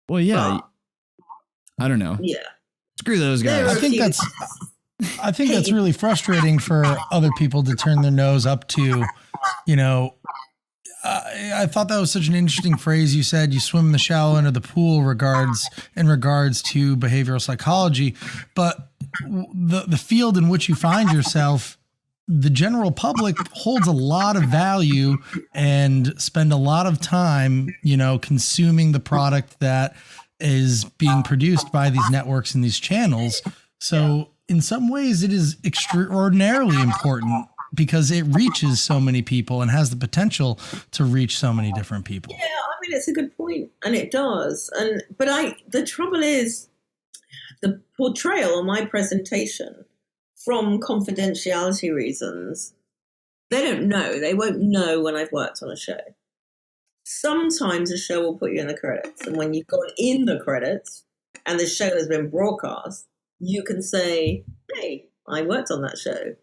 [SPEAKER 1] Well, yeah. But, I don't know.
[SPEAKER 3] Yeah.
[SPEAKER 1] Screw those guys.
[SPEAKER 2] I think that's really frustrating for other people to turn their nose up to, I thought that was such an interesting phrase. You said you swim in the shallow end of the pool in regards to behavioral psychology, but the field in which you find yourself, the general public holds a lot of value and spend a lot of time, consuming the product that is being produced by these networks and these channels. So in some ways it is extraordinarily important because it reaches so many people and has the potential to reach so many different people.
[SPEAKER 3] Yeah, it's a good point, and it does. But the trouble is the portrayal on my presentation, from confidentiality reasons, they don't know. They won't know when I've worked on a show. Sometimes a show will put you in the credits, and when you've gone in the credits and the show has been broadcast, you can say, "Hey, I worked on that show."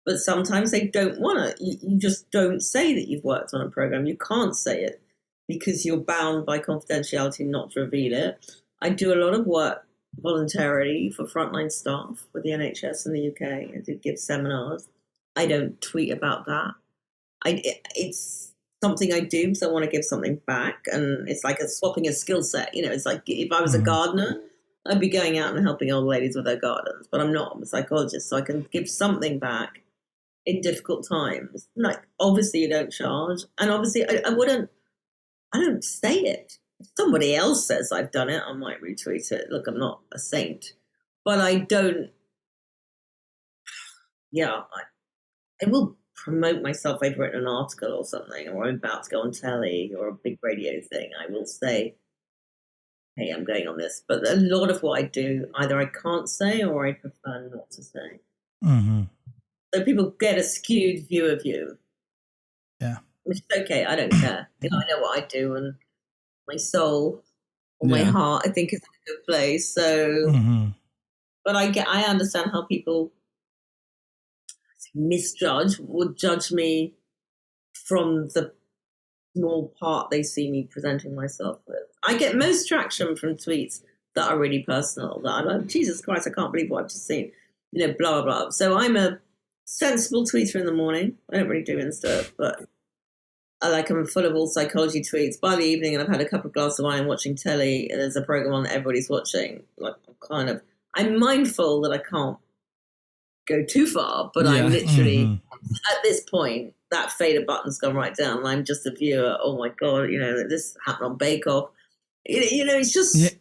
[SPEAKER 3] But sometimes they don't want to. You just don't say that you've worked on a program. You can't say it because you're bound by confidentiality not to reveal it. I do a lot of work voluntarily for frontline staff with the NHS in the UK. I do give seminars. I don't tweet about that. It's something I do because I want to give something back, and it's like swapping a skill set. It's like if I was a gardener, I'd be going out and helping old ladies with their gardens, but I'm not. I'm a psychologist, so I can give something back in difficult times. Like, obviously you don't charge, and obviously I don't say it. If somebody else says I've done it, I might retweet it. Look, I'm not a saint, but I don't. Yeah, I will promote myself. I've written an article or something, or I'm about to go on telly or a big radio thing. I will say, "Hey, I'm going on this." But a lot of what I do, either I can't say or I prefer not to say.
[SPEAKER 2] Mm-hmm.
[SPEAKER 3] So people get a skewed view of you.
[SPEAKER 2] Yeah.
[SPEAKER 3] Which is okay. I don't care. I know what I do, and my soul or my heart, I think, is in a good place. So, but I understand how people would judge me from the small part they see me presenting myself with. I get most traction from tweets that are really personal, that I'm like, Jesus Christ, I can't believe what I've just seen, blah, blah, blah. So I'm a sensible tweeter in the morning. I don't really do Insta, but I'm full of all psychology tweets. By the evening, and I've had a couple of glasses of wine and watching telly, and there's a program on that everybody's watching. Like, I'm mindful that I can't go too far, but I'm literally, at this point, that fader button's gone right down, and I'm just a viewer. Oh my God, this happened on Bake Off. It's just,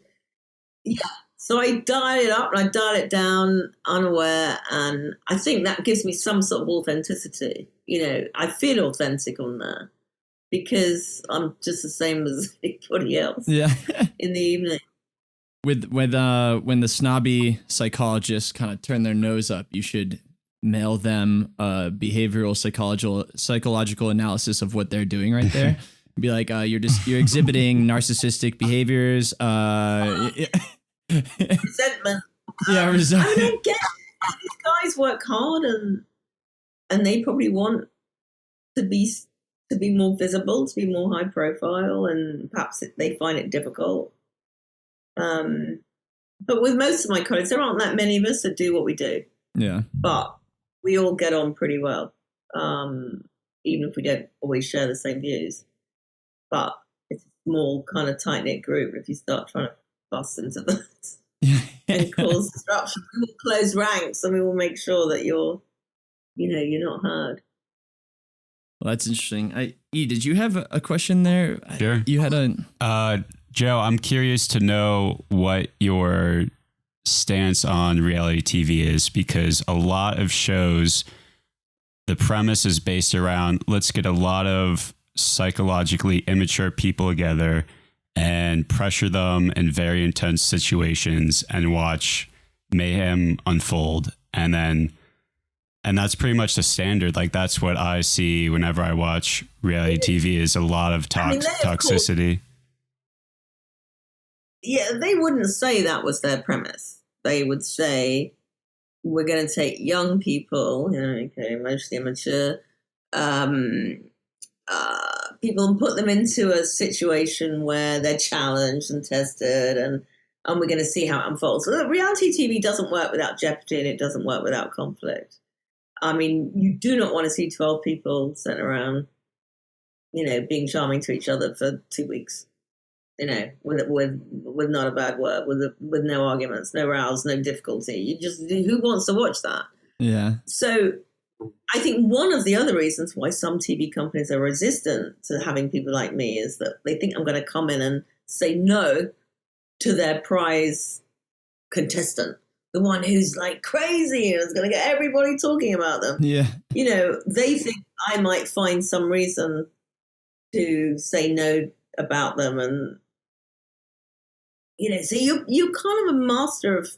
[SPEAKER 3] So I dial it up and I dial it down unaware, and I think that gives me some sort of authenticity. I feel authentic on there because I'm just the same as anybody else in the evening.
[SPEAKER 1] With when the snobby psychologists kind of turn their nose up, you should mail them a behavioral psychological analysis of what they're doing right there. Be like, you're exhibiting narcissistic behaviors.
[SPEAKER 3] Resentment.
[SPEAKER 1] Resentment.
[SPEAKER 3] I don't get it. These guys work hard, and they probably want to be to be more visible, to be more high profile, and perhaps they find it difficult. But with most of my colleagues, there aren't that many of us that do what we do.
[SPEAKER 1] Yeah.
[SPEAKER 3] But we all get on pretty well, even if we don't always share the same views. But it's a small, kind of tight-knit group. If you start trying to bust into that and cause disruption, we will close ranks and we will make sure that you're not heard.
[SPEAKER 1] Well, that's interesting. Did you have a question there?
[SPEAKER 4] Sure.
[SPEAKER 1] You had a...
[SPEAKER 4] Joe, I'm curious to know what your stance on reality TV is, because a lot of shows, the premise is based around, let's get a lot of psychologically immature people together and pressure them in very intense situations and watch mayhem unfold. And that's pretty much the standard. Like, that's what I see whenever I watch reality TV, is a lot of toxicity.
[SPEAKER 3] Yeah, they wouldn't say that was their premise. They would say, we're going to take young people, mostly immature people, and put them into a situation where they're challenged and tested, and we're going to see how it unfolds. So reality TV doesn't work without jeopardy, and it doesn't work without conflict. I mean, you do not want to see 12 people sitting around, being charming to each other for 2 weeks. With not a bad word, with no arguments, no rows, no difficulty. Who wants to watch that?
[SPEAKER 1] Yeah.
[SPEAKER 3] So I think one of the other reasons why some TV companies are resistant to having people like me is that they think I'm going to come in and say no to their prize contestant, the one who's like crazy and is going to get everybody talking about them.
[SPEAKER 1] Yeah.
[SPEAKER 3] They think I might find some reason to say no about them, and so you're kind of a master of,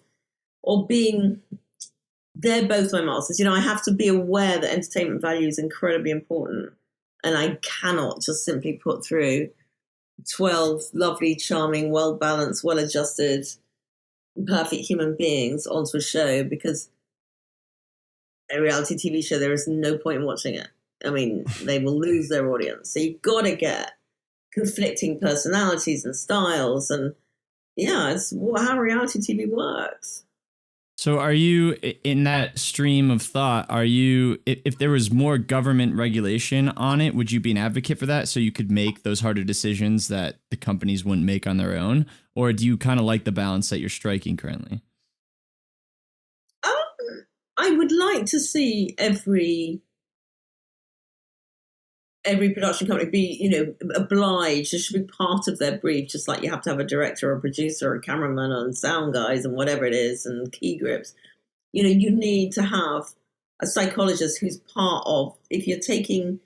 [SPEAKER 3] or being, they're both my masters. I have to be aware that entertainment value is incredibly important, and I cannot just simply put through 12 lovely, charming, well-balanced, well-adjusted, perfect human beings onto a show, because a reality TV show, there is no point in watching it. I mean, they will lose their audience. So you've got to get conflicting personalities and styles, and it's how reality TV works.
[SPEAKER 1] So are you, in that stream of thought, if there was more government regulation on it, would you be an advocate for that so you could make those harder decisions that the companies wouldn't make on their own? Or do you kind of like the balance that you're striking currently?
[SPEAKER 3] I would like to see every production company be, obliged. It should be part of their brief, just like you have to have a director or a producer or a cameraman and sound guys and whatever it is, and key grips. You need to have a psychologist who's part of, if you're taking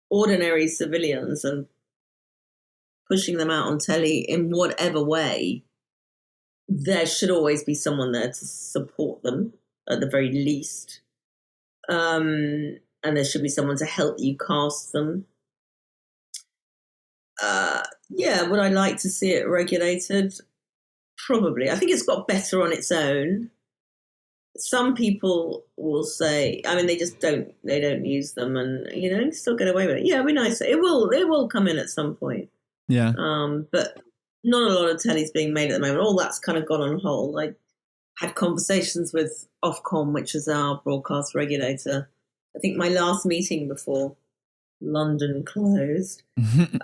[SPEAKER 3] ordinary civilians and pushing them out on telly in whatever way, there should always be someone there to support them at the very least. And there should be someone to help you cast them. Would I like to see it regulated? Probably. I think it's got better on its own. Some people will say, I mean, they don't use them, and, still get away with it. Yeah, it'd be nice. It will come in at some point.
[SPEAKER 1] Yeah.
[SPEAKER 3] But not a lot of telly's being made at the moment. All that's kind of gone on hold. I had conversations with Ofcom, which is our broadcast regulator. I think my last meeting before London closed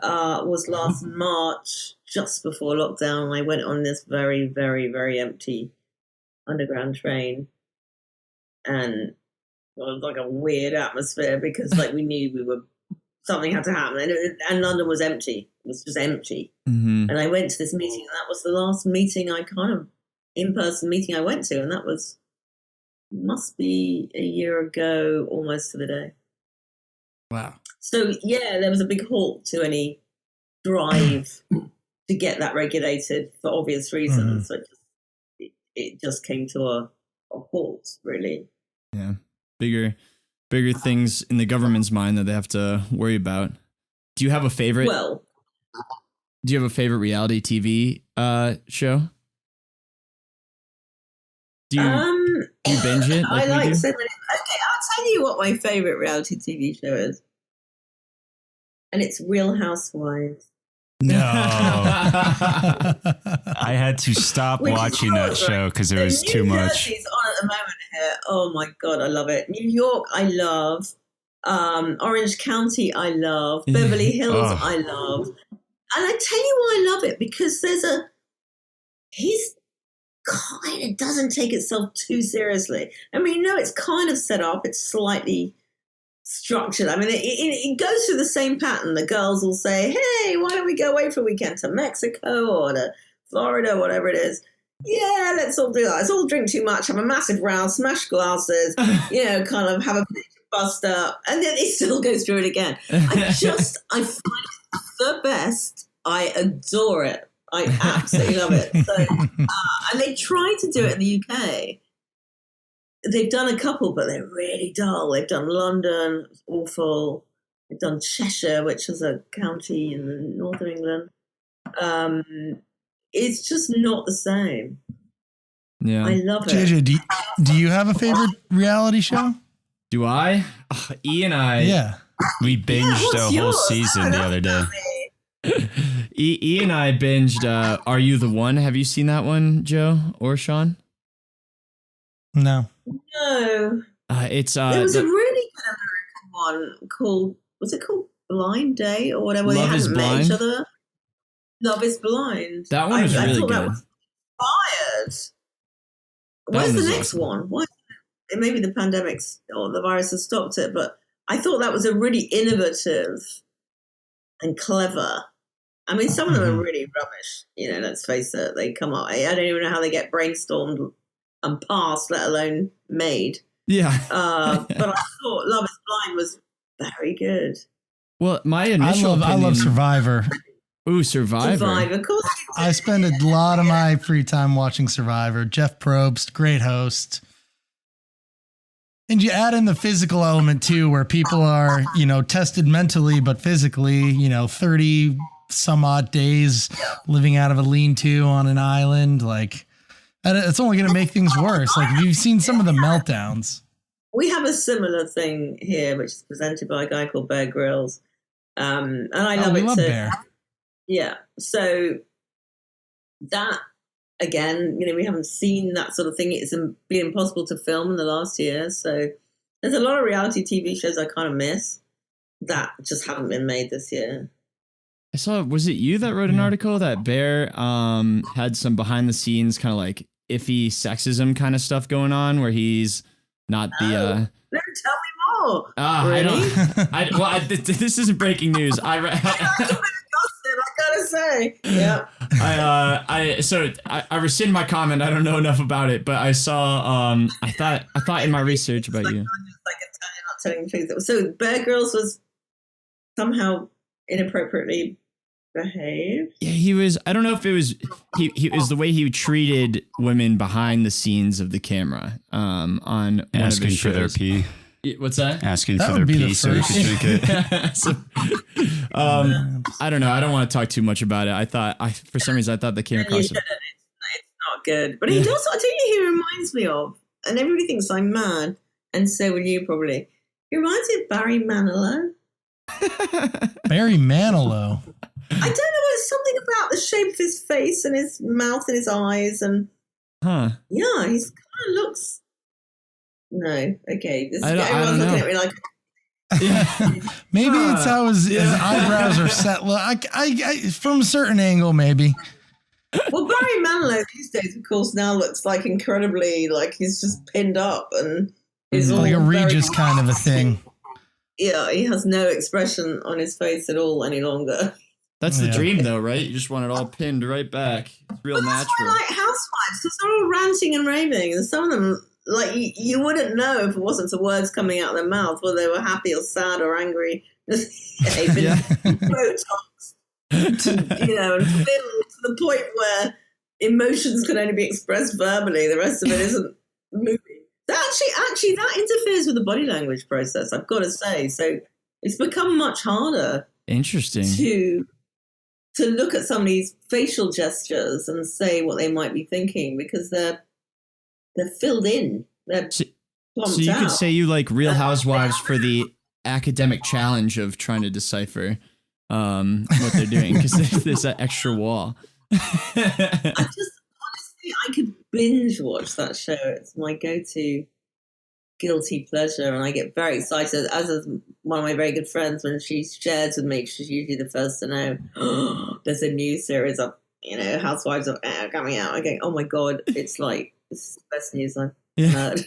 [SPEAKER 3] was last March, just before lockdown. I went on this very, very, very empty underground train, and it was like a weird atmosphere because, we knew something had to happen, and London was empty. It was just empty.
[SPEAKER 1] Mm-hmm.
[SPEAKER 3] And I went to this meeting, and that was the last meeting in-person meeting I went to, and that must be a year ago, almost to the day.
[SPEAKER 1] Wow.
[SPEAKER 3] So, there was a big halt to any drive to get that regulated for obvious reasons. Mm-hmm. So it just came to a halt, really.
[SPEAKER 1] Yeah. Bigger things in the government's mind that they have to worry about. Do you have a favorite?
[SPEAKER 3] Well,
[SPEAKER 1] do you have a favorite reality TV show? Do you binge it?
[SPEAKER 3] I like so many. Okay, I'll tell you what my favorite reality TV show is. and it's Real Housewives.
[SPEAKER 2] No.
[SPEAKER 4] I had to stop watching that show because it was too much.
[SPEAKER 3] New Jersey's on at the moment here. Oh my God, I love it. New York, I love. Orange County, I love. Beverly Hills, I love. And I tell you why I love it, because he's kind of doesn't take itself too seriously. I mean, it's kind of set up. It's slightly structured. I mean, it goes through the same pattern. The girls will say, hey, why don't we go away for a weekend to Mexico or to Florida, whatever it is. Yeah, let's all do that. Let's all drink too much, have a massive row, smash glasses, kind of have a bust up, and then it still goes through it again. I find it the best. I adore it. I absolutely love it. So, and they try to do it in the UK. They've done a couple, but they're really dull. They've done London, it's awful. They've done Cheshire, which is a county in the north of England. It's just not the same.
[SPEAKER 1] Yeah,
[SPEAKER 3] I love it.
[SPEAKER 2] JJ, do you have a favorite reality show?
[SPEAKER 1] Do I? E and I.
[SPEAKER 2] Yeah.
[SPEAKER 4] We binged a whole season the other day.
[SPEAKER 1] E and I binged Are You the One? Have you seen that one, Joe or Sean?
[SPEAKER 2] No.
[SPEAKER 3] No.
[SPEAKER 1] It's
[SPEAKER 3] there was a really good American one called Blind Date or whatever.
[SPEAKER 1] Love
[SPEAKER 3] they
[SPEAKER 1] is
[SPEAKER 3] hadn't met
[SPEAKER 1] Blind?
[SPEAKER 3] each other. Love is Blind.
[SPEAKER 1] That one was
[SPEAKER 3] I
[SPEAKER 1] really
[SPEAKER 3] thought
[SPEAKER 1] good.
[SPEAKER 3] that was inspired. Where's
[SPEAKER 1] one
[SPEAKER 3] the
[SPEAKER 1] was
[SPEAKER 3] next one? Why? Maybe the pandemic's or the virus has stopped it, but I thought that was a really innovative and clever. I mean, some of them are really rubbish. Let's face it. They come up. I don't even know how they get brainstormed and passed, let alone made.
[SPEAKER 1] Yeah.
[SPEAKER 3] But I thought Love is Blind was very good.
[SPEAKER 1] Well, my initial
[SPEAKER 2] I love Survivor.
[SPEAKER 1] Ooh, Survivor.
[SPEAKER 3] Of course.
[SPEAKER 2] I spend a lot of my free time watching Survivor. Jeff Probst, great host. And you add in the physical element too, where people are, tested mentally, but physically, 30 some odd days living out of a lean-to on an island. Like, it's only going to make things worse. Like, you've seen some of the meltdowns.
[SPEAKER 3] We have a similar thing here, which is presented by a guy called Bear Grylls. And I love it
[SPEAKER 2] love
[SPEAKER 3] too.
[SPEAKER 2] Bear.
[SPEAKER 3] Yeah. So that, again, we haven't seen that sort of thing. It's been impossible to film in the last year. So there's a lot of reality TV shows I kind of miss that just haven't been made this year.
[SPEAKER 1] I saw, was it you that wrote an article that Bear had some behind the scenes kind of like iffy sexism kind of stuff going on where he's not the...
[SPEAKER 3] No, tell me more.
[SPEAKER 1] Really? This isn't breaking news.
[SPEAKER 3] I gotta say. Yeah.
[SPEAKER 1] I rescind my comment. I don't know enough about it, but I saw, I thought in my research about you.
[SPEAKER 3] I'm not telling the truth. So Bear Grylls was somehow inappropriately behaved.
[SPEAKER 1] Yeah, he was. I don't know if it was he was the way he treated women behind the scenes of the camera. On one
[SPEAKER 4] asking
[SPEAKER 1] of his
[SPEAKER 4] for their
[SPEAKER 1] shows.
[SPEAKER 4] pee.
[SPEAKER 1] What's that?
[SPEAKER 4] Asking
[SPEAKER 2] That
[SPEAKER 4] for
[SPEAKER 2] would
[SPEAKER 4] their
[SPEAKER 2] be the
[SPEAKER 4] pee so we
[SPEAKER 2] first.
[SPEAKER 4] could drink it.
[SPEAKER 1] So, I don't know. I don't want to talk too much about it. For some reason I thought they came
[SPEAKER 3] You
[SPEAKER 1] across.
[SPEAKER 3] shouldn't. It's not good. But he also, I tell you, he reminds me of, and everybody thinks I'm mad, and so will you probably. He reminds me of Barry Manilow.
[SPEAKER 2] Barry Manilow.
[SPEAKER 3] I don't know, it's something about the shape of his face and his mouth and his eyes, and
[SPEAKER 1] Huh?
[SPEAKER 3] yeah, he's kind of looks. No, okay.
[SPEAKER 1] I don't
[SPEAKER 3] Everyone's looking
[SPEAKER 1] know.
[SPEAKER 3] at me like,
[SPEAKER 2] Maybe it's how his eyebrows are set. I from a certain angle, maybe.
[SPEAKER 3] well, Barry Manilow these days, of course, now looks like incredibly like he's just pinned up and is
[SPEAKER 2] Like
[SPEAKER 3] all
[SPEAKER 2] a Regis
[SPEAKER 3] very-
[SPEAKER 2] kind of a thing.
[SPEAKER 3] Yeah, he has no expression on his face at all any longer.
[SPEAKER 1] That's the
[SPEAKER 2] Yeah.
[SPEAKER 1] dream, though, right? You just want it all pinned right back. It's real
[SPEAKER 3] But that's why
[SPEAKER 1] natural.
[SPEAKER 3] I like Housewives, because they're all ranting and raving, and some of them, like, you wouldn't know if it wasn't for words coming out of their mouth, whether they were happy or sad or angry. They've been
[SPEAKER 1] Yeah.
[SPEAKER 3] Botox, and filled to the point where emotions can only be expressed verbally. The rest of it isn't moving. Actually, that interferes with the body language process, I've got to say. So it's become much harder
[SPEAKER 1] Interesting.
[SPEAKER 3] to look at somebody's facial gestures and say what they might be thinking because they're filled in. They're
[SPEAKER 1] So
[SPEAKER 3] plumped
[SPEAKER 1] you
[SPEAKER 3] out.
[SPEAKER 1] could say you like Real Housewives for the academic challenge of trying to decipher. what they're doing because there's that extra wall.
[SPEAKER 3] Honestly, I could binge watch that show. It's my go-to guilty pleasure, and I get very excited, as is one of my very good friends. When she shares with me, she's usually the first to know, there's a new series of, Housewives of Air coming out. I go, oh my God, it's like, this is the best news I've heard.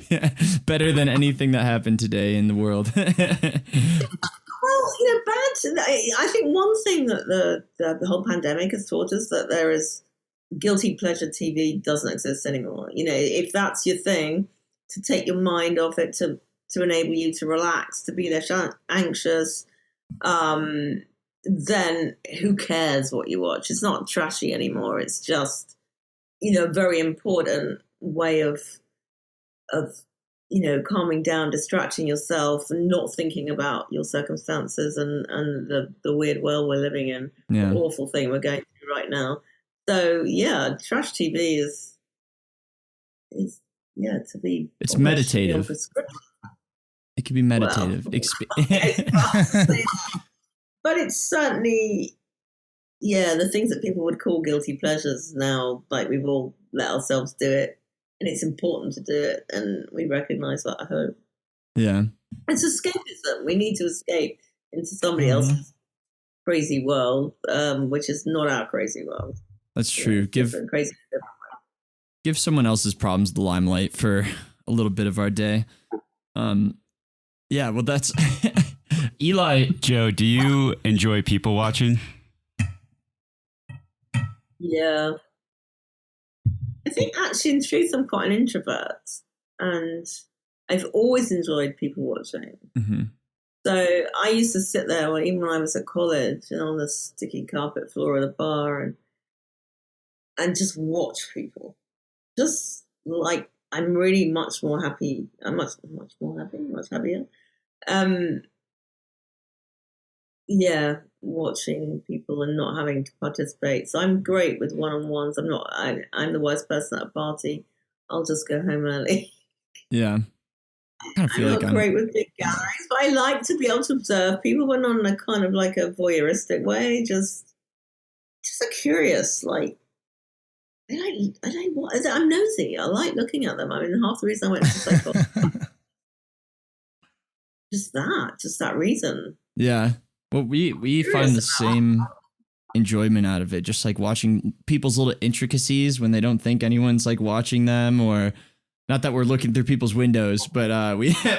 [SPEAKER 1] Yeah, better than anything that happened today in the world.
[SPEAKER 3] Well, I think one thing that the whole pandemic has taught us, that there is guilty pleasure TV doesn't exist anymore. If that's your thing, to take your mind off it, to enable you to relax, to be less anxious, then who cares what you watch? It's not trashy anymore. It's just, a very important way of calming down, distracting yourself, and not thinking about your circumstances and the weird world we're living in, the awful thing we're going through right now. So yeah, trash TV is to be.
[SPEAKER 1] It's meditative. It can be meditative.
[SPEAKER 3] But it's certainly, the things that people would call guilty pleasures now, like we've all let ourselves do it, and it's important to do it, and we recognize that, I hope.
[SPEAKER 1] Yeah.
[SPEAKER 3] It's escapism. We need to escape into somebody else's crazy world, which is not our crazy world.
[SPEAKER 1] That's true. Give someone else's problems the limelight for a little bit of our day. Well, that's
[SPEAKER 4] Eli. Joe, do you enjoy people watching?
[SPEAKER 3] Yeah. I think actually, in truth, I'm quite an introvert, and I've always enjoyed people watching.
[SPEAKER 1] Mm-hmm.
[SPEAKER 3] So I used to sit there, even when I was at college, on the sticky carpet floor of the bar, and just watch people. Just like, I'm really much more happy. I'm much more happy, much happier. Watching people and not having to participate. So I'm great with one-on-ones. I'm the worst person at a party. I'll just go home early.
[SPEAKER 1] Yeah. I kind of feel
[SPEAKER 3] I'm not great with big gatherings, but I like to be able to observe people, but not in a kind of like a voyeuristic way. Just curious, like, I'm nosy. I like looking at them. I mean, half the reason I went to psychologist. just that reason.
[SPEAKER 1] Yeah. Well, we find the same enjoyment out of it, just like watching people's little intricacies when they don't think anyone's like watching them, or not that we're looking through people's windows, but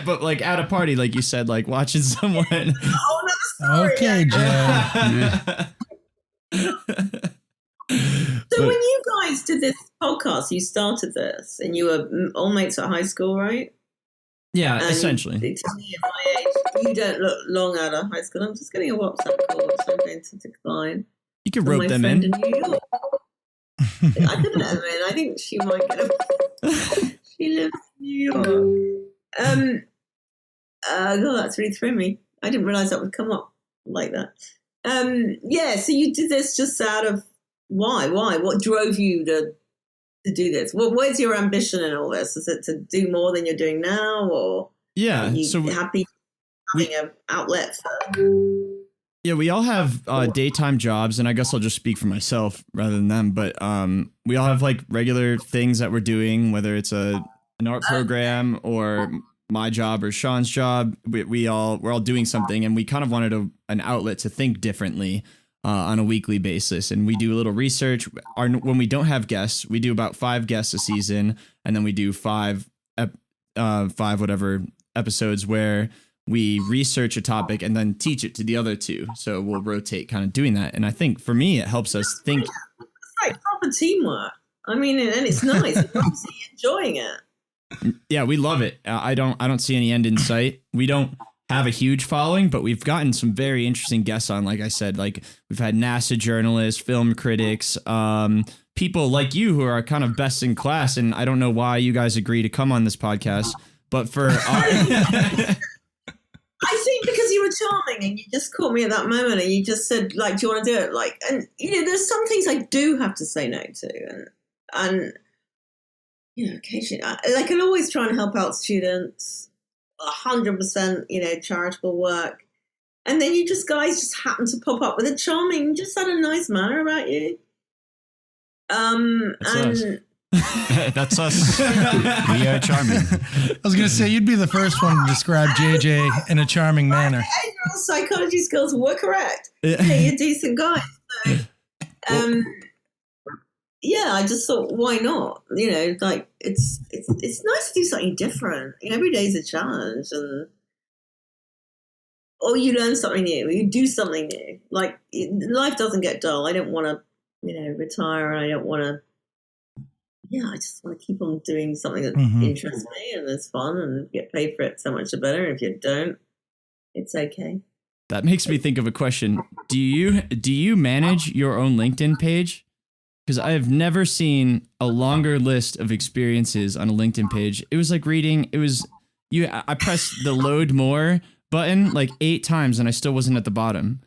[SPEAKER 1] but like at a party, like you said, like watching someone.
[SPEAKER 3] Oh, no,
[SPEAKER 2] okay, Joe.
[SPEAKER 3] So when you guys did this podcast, you started this, and you were all mates at high school, right?
[SPEAKER 1] Yeah,
[SPEAKER 3] and
[SPEAKER 1] essentially.
[SPEAKER 3] To me, at my age, you don't look long out of high school. I'm just getting a WhatsApp call, which I'm going to decline.
[SPEAKER 1] You could rope them in.
[SPEAKER 3] New York. I could let them in. I think she might get a. She lives in New York. God, that's really threw me. I didn't realize that would come up like that. So you did this just out of why? What drove you to do this? Where's your ambition in all this? Is it to do more than you're doing now, or are you happy having an outlet for?
[SPEAKER 1] Yeah, we all have daytime jobs, and I guess I'll just speak for myself rather than them. But we all have like regular things that we're doing, whether it's an art program or my job or Sean's job. We're all doing something, and we kind of wanted an outlet to think differently on a weekly basis. And we do a little research. When we don't have guests, we do about 5 guests a season, and then we do 5 whatever episodes where we research a topic and then teach it to the other 2. So we'll rotate kind of doing that. And I think for me, it helps us think.
[SPEAKER 3] It's like proper teamwork. I mean, and it's nice. I'm obviously enjoying it.
[SPEAKER 1] Yeah, we love it. I don't see any end in sight. We don't have a huge following, but we've gotten some very interesting guests on. Like I said, like we've had NASA journalists, film critics, people like you who are kind of best in class. And I don't know why you guys agree to come on this podcast, but for
[SPEAKER 3] I think because you were charming and you just caught me at that moment and you just said, like, do you want to do it? Like, and, there's some things I do have to say no to. And occasionally, I can always try and help out students, 100%, charitable work. And then guys just happen to pop up with a charming, just had a nice manner about you.
[SPEAKER 4] That's us. We are charming.
[SPEAKER 2] I was going to say, you'd be the first one to describe JJ in a charming manner.
[SPEAKER 3] Your psychology skills were correct. Yeah, you're a decent guy. So, yeah, I just thought, why not? You know, like it's nice to do something different. You know, every day's a challenge, or you learn something new, or you do something new. Like life doesn't get dull. I don't want to, retire. I don't want to. Yeah, I just want to keep on doing something that interests me and is fun and get paid for it. So much the better. If you don't, it's okay.
[SPEAKER 1] That makes me think of a question. Do you manage your own LinkedIn page? Because I have never seen a longer list of experiences on a LinkedIn page. It was like reading. I pressed the load more button like 8 times and I still wasn't at the bottom.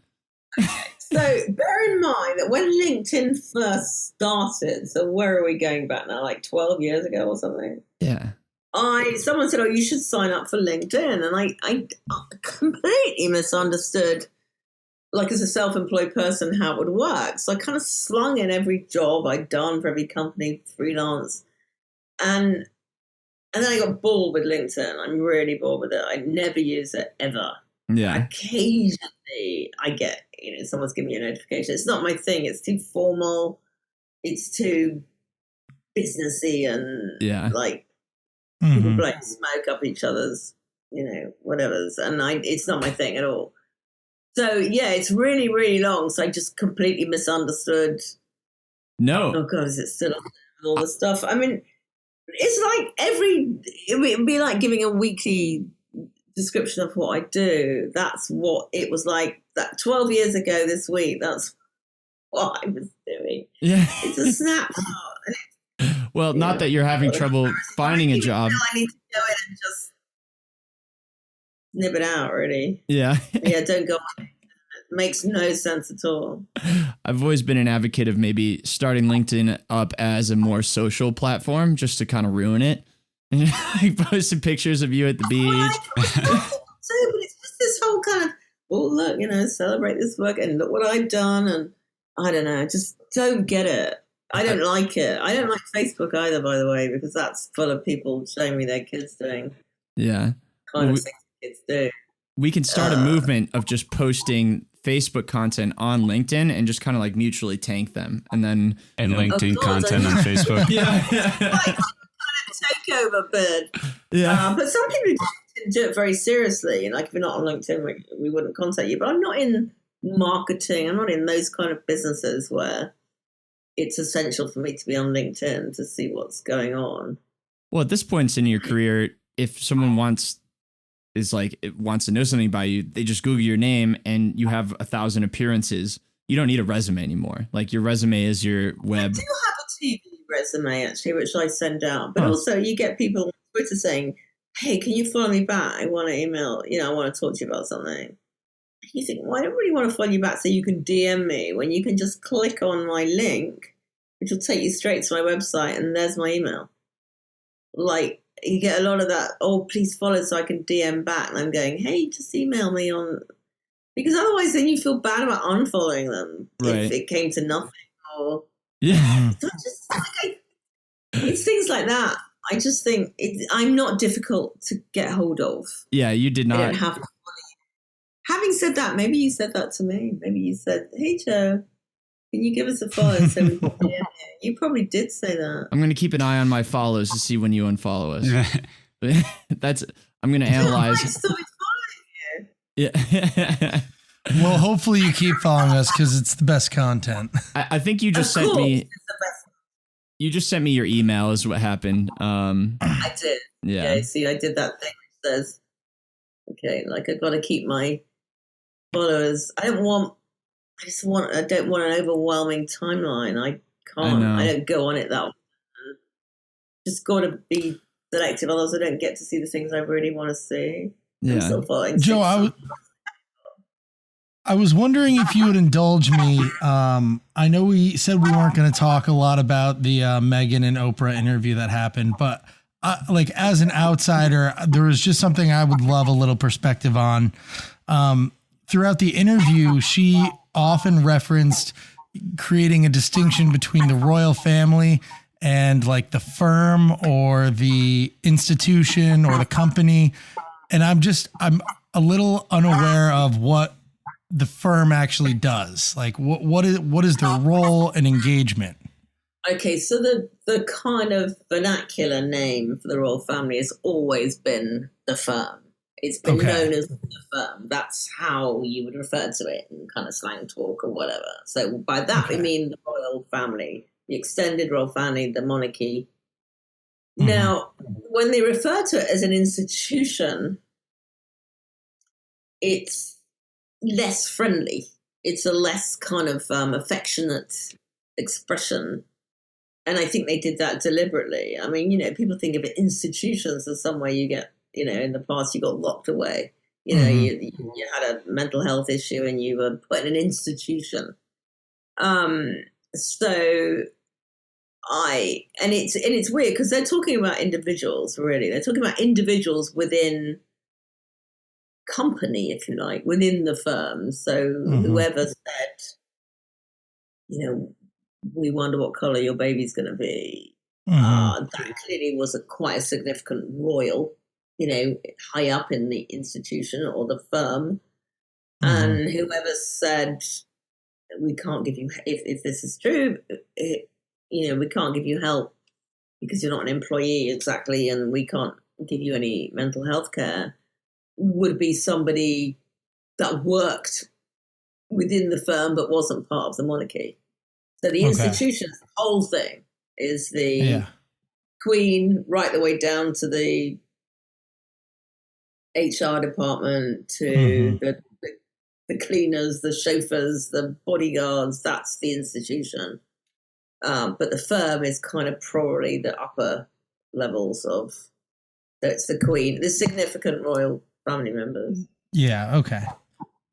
[SPEAKER 3] So bear in mind that when LinkedIn first started, so where are we going back now? Like 12 years ago or something?
[SPEAKER 1] Yeah.
[SPEAKER 3] Someone said, oh, you should sign up for LinkedIn. And I completely misunderstood, like as a self-employed person, how it would work. So I kind of slung in every job I'd done for every company, freelance. And then I got bored with LinkedIn. I'm really bored with it. I never use it ever.
[SPEAKER 1] Yeah.
[SPEAKER 3] Occasionally I get, someone's giving me a notification. It's not my thing. It's too formal. It's too businessy and like people blowing smoke up each other's, whatever's. And it's not my thing at all. So yeah, it's really, really long. So I just completely misunderstood.
[SPEAKER 1] No.
[SPEAKER 3] Oh God, is it still on all the stuff? I mean, it's like it would be like giving a weekly description of what I do. That's what it was like that 12 years ago this week. That's what I was doing.
[SPEAKER 1] Yeah.
[SPEAKER 3] It's a snapshot.
[SPEAKER 1] Well, not that you're having trouble finding a job.
[SPEAKER 3] I need to go in and just snip it out, really.
[SPEAKER 1] Yeah.
[SPEAKER 3] Yeah, don't go on. It makes no sense at all.
[SPEAKER 1] I've always been an advocate of maybe starting LinkedIn up as a more social platform just to kind of ruin it. And like posting pictures of you at the beach.
[SPEAKER 3] But it's just this whole kind of, well, look, celebrate this work and look what I've done. And I don't know, I just don't get it. I don't like it. I don't like Facebook either, by the way, because that's full of people showing me their kids doing kind of things kids do.
[SPEAKER 1] We can start a movement of just posting Facebook content on LinkedIn and just kind of like mutually tank them. And then
[SPEAKER 4] LinkedIn content on Facebook.
[SPEAKER 3] Yeah. Takeover bid.
[SPEAKER 1] Yeah.
[SPEAKER 3] But some people do it very seriously. Like if you're not on LinkedIn, we wouldn't contact you. But I'm not in marketing. I'm not in those kind of businesses where it's essential for me to be on LinkedIn to see what's going on.
[SPEAKER 1] Well, at this point in your career, if someone wants to know something about you, they just Google your name and you have 1,000 appearances. You don't need a resume anymore. Like your resume is your web.
[SPEAKER 3] I do have a TV resume actually, which I send out. But also you get people on Twitter saying, hey, can you follow me back? I want to email, I want to talk to you about something. You think, well, I don't really want to follow you back so you can DM me when you can just click on my link, which will take you straight to my website and there's my email. Like you get a lot of that, oh, please follow so I can DM back. And I'm going, hey, just email me on, because otherwise then you feel bad about unfollowing them if it came to nothing. Or it's things like that. I just think I'm not difficult to get hold of.
[SPEAKER 1] Yeah, you did not.
[SPEAKER 3] I don't have to follow you. Having said that, maybe you said that to me. Maybe you said, hey, Joe, can you give us a follow so we can DM you? You probably did say that.
[SPEAKER 1] I'm going to keep an eye on my follows to see when you unfollow us. I'm going to analyze.
[SPEAKER 3] I might still be following you.
[SPEAKER 1] Yeah.
[SPEAKER 2] Well, hopefully you keep following us because it's the best content.
[SPEAKER 1] I think you just sent me. You just sent me your email is what happened.
[SPEAKER 3] I did.
[SPEAKER 1] Yeah.
[SPEAKER 3] See, I did that thing which says, okay, like I've got to keep my followers. I don't want an overwhelming timeline. I can't. I don't go on it that often. Just got to be selective, otherwise I don't get to see the things I really want to see.
[SPEAKER 2] Yeah.
[SPEAKER 3] I'm still following.
[SPEAKER 2] Joe, I was wondering if you would indulge me. I know we said we weren't going to talk a lot about the Meghan and Oprah interview that happened, but like as an outsider, there was just something I would love a little perspective on. throughout the interview, she often referenced creating a distinction between the royal family and like the firm or the institution or the company. And I'm a little unaware of what the firm actually does. Like what is their role and engagement?
[SPEAKER 3] Okay, so the kind of vernacular name for the royal family has always been the firm. It's been known as the firm. That's how you would refer to it in kind of slang talk or whatever. So by that we mean the royal family, the extended royal family, the monarchy. Mm-hmm. Now, when they refer to it as an institution, it's less friendly. It's a less kind of affectionate expression. And I think they did that deliberately. I mean, people think of it, institutions as somewhere you get, in the past you got locked away. You had a mental health issue and you were put in an institution. It's weird because they're talking about individuals, really. They're talking about individuals within company, if you like, within the firm. So whoever said, we wonder what color your baby's going to be. That clearly was quite a significant royal, high up in the institution or the firm. And whoever said, we can't give you, if this is true, we can't give you help because you're not an employee exactly, and we can't give you any mental health care, would be somebody that worked within the firm but wasn't part of the monarchy. So the institution, the whole thing, is the Queen right the way down to the HR department, to the cleaners, the chauffeurs, the bodyguards. That's the institution. But the firm is kind of probably the upper levels of, so it's the Queen, the significant royal family members.
[SPEAKER 2] Yeah, okay.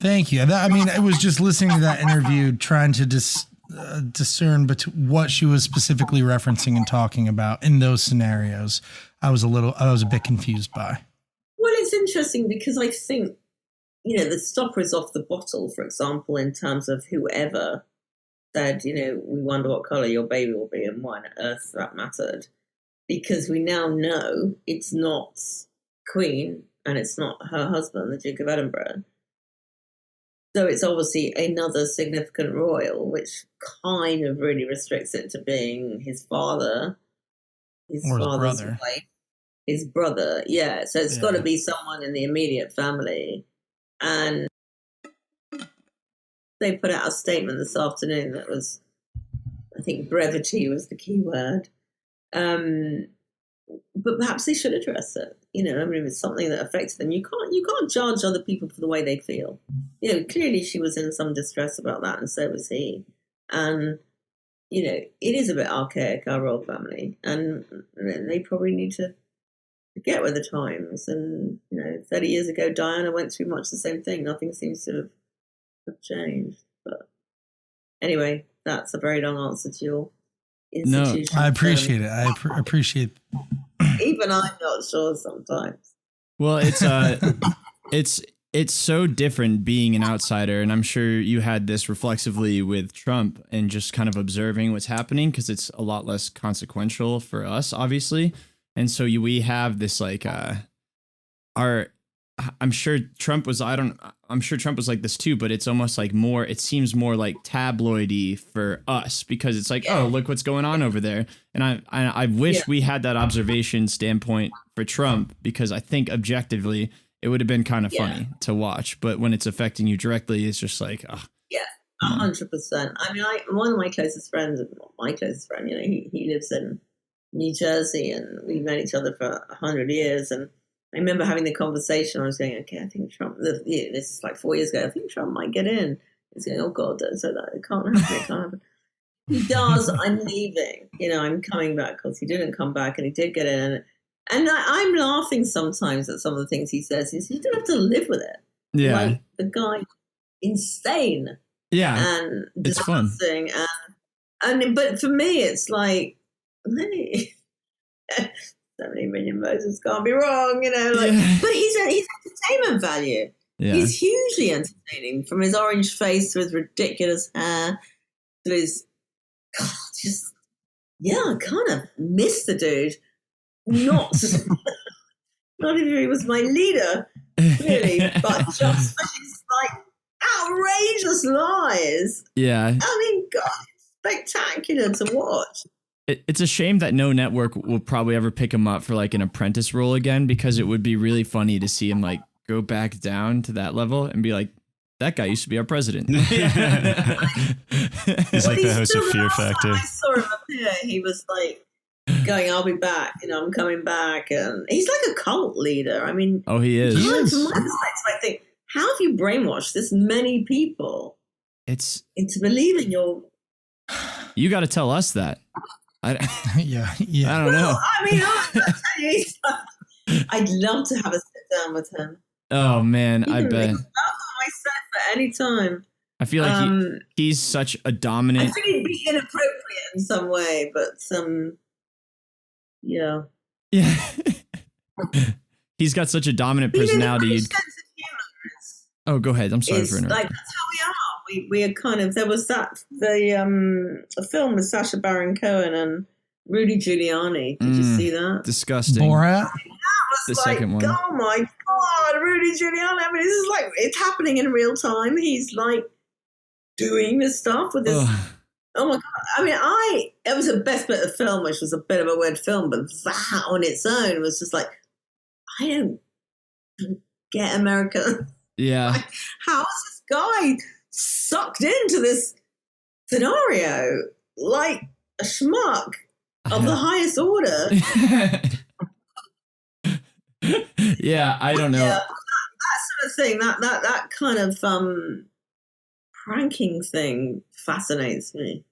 [SPEAKER 2] Thank you. It was just listening to that interview, trying to discern what she was specifically referencing and talking about in those scenarios. I was a bit confused by.
[SPEAKER 3] Well, it's interesting because I think, the stopper is off the bottle, for example, in terms of whoever said, we wonder what color your baby will be and why on earth that mattered. Because we now know it's not Queen and it's not her husband, the Duke of Edinburgh. So it's obviously another significant royal, which kind of really restricts it to being his father, his brother. His brother, yeah. So it's got to be someone in the immediate family. And they put out a statement this afternoon that was, I think brevity was the key word. But perhaps they should address it. If it's something that affects them, you can't judge other people for the way they feel. Clearly she was in some distress about that, and so was he. And it is a bit archaic, our royal family, and they probably need to get with the times. And 30 years ago, Diana went through much the same thing. Nothing seems to have changed. But anyway, that's a very long answer to your institution.
[SPEAKER 2] No, I appreciate it. I appreciate.
[SPEAKER 3] Even I'm not sure sometimes.
[SPEAKER 1] Well, it's so different being an outsider, and I'm sure you had this reflexively with Trump and just kind of observing what's happening, because it's a lot less consequential for us, obviously. And so we have this like I'm sure Trump was like this too, but it's almost like it seems more like tabloidy for us, because it's like, oh, look what's going on over there. And I wish we had that observation standpoint for Trump, because I think objectively it would have been kind of funny to watch. But when it's affecting you directly, it's just like, oh.
[SPEAKER 3] Yeah, 100%. One of my closest friends, he lives in New Jersey, and we met each other for 100 years. And I remember having the conversation. I was going, okay, I think Trump, this is like 4 years ago, I think Trump might get in. He's going, oh God, don't say that. It can't happen. He does. I'm leaving. I'm coming back, because he didn't come back, and he did get in. And I'm laughing sometimes at some of the things he says. You don't have to live with it.
[SPEAKER 1] Yeah.
[SPEAKER 3] Like, the guy, insane.
[SPEAKER 1] Yeah.
[SPEAKER 3] And
[SPEAKER 1] it's fun.
[SPEAKER 3] But for me, it's like, hey, 70 million Bozos can't be wrong, But he's entertainment value.
[SPEAKER 1] Yeah.
[SPEAKER 3] He's hugely entertaining, from his orange face to his ridiculous hair to his, God, just, yeah, I kind of miss the dude. Not if he was my leader, really, but just for his like outrageous lies.
[SPEAKER 1] Yeah.
[SPEAKER 3] I mean, God, it's spectacular to watch.
[SPEAKER 1] It's a shame that no network will probably ever pick him up for like an apprentice role again, because it would be really funny to see him like go back down to that level and be like, that guy used to be our president.
[SPEAKER 4] He's like the host of Fear Factor.
[SPEAKER 3] I saw him up here. He was like going, "I'll be back. I'm coming back," and he's like a cult leader. I mean,
[SPEAKER 1] Oh, he is.
[SPEAKER 3] from my perspective, I think, how have you brainwashed this many people
[SPEAKER 1] It's
[SPEAKER 3] into believing you're?
[SPEAKER 1] you got to tell us that.
[SPEAKER 2] Yeah.
[SPEAKER 1] I don't know.
[SPEAKER 3] I mean, I'd love to have a sit down with him.
[SPEAKER 1] Oh man, I bet.
[SPEAKER 3] Myself at any time.
[SPEAKER 1] I feel like he's such a dominant.
[SPEAKER 3] I think he'd be inappropriate in some way, but yeah.
[SPEAKER 1] Yeah. He's got such a dominant personality.
[SPEAKER 3] Sense of humor
[SPEAKER 1] Oh, go ahead. I'm sorry for interrupting.
[SPEAKER 3] like, that's how we are. We are kind of, there was a film with Sacha Baron Cohen and Rudy Giuliani. Did you see that?
[SPEAKER 1] Disgusting.
[SPEAKER 2] Borat.
[SPEAKER 1] The
[SPEAKER 3] Like,
[SPEAKER 1] second one.
[SPEAKER 3] oh my God, Rudy Giuliani. I mean, this is like, it's happening in real time. He's like doing this stuff with this.
[SPEAKER 1] Ugh.
[SPEAKER 3] Oh my God. I mean, it was the best bit of the film, which was a bit of a weird film, but that on its own was just like, I don't get America.
[SPEAKER 1] Yeah.
[SPEAKER 3] Like, how is this guy sucked into this scenario like a schmuck of the highest order?
[SPEAKER 1] Yeah, I don't know.
[SPEAKER 3] Yeah, that sort of thing, that kind of pranking thing fascinates me.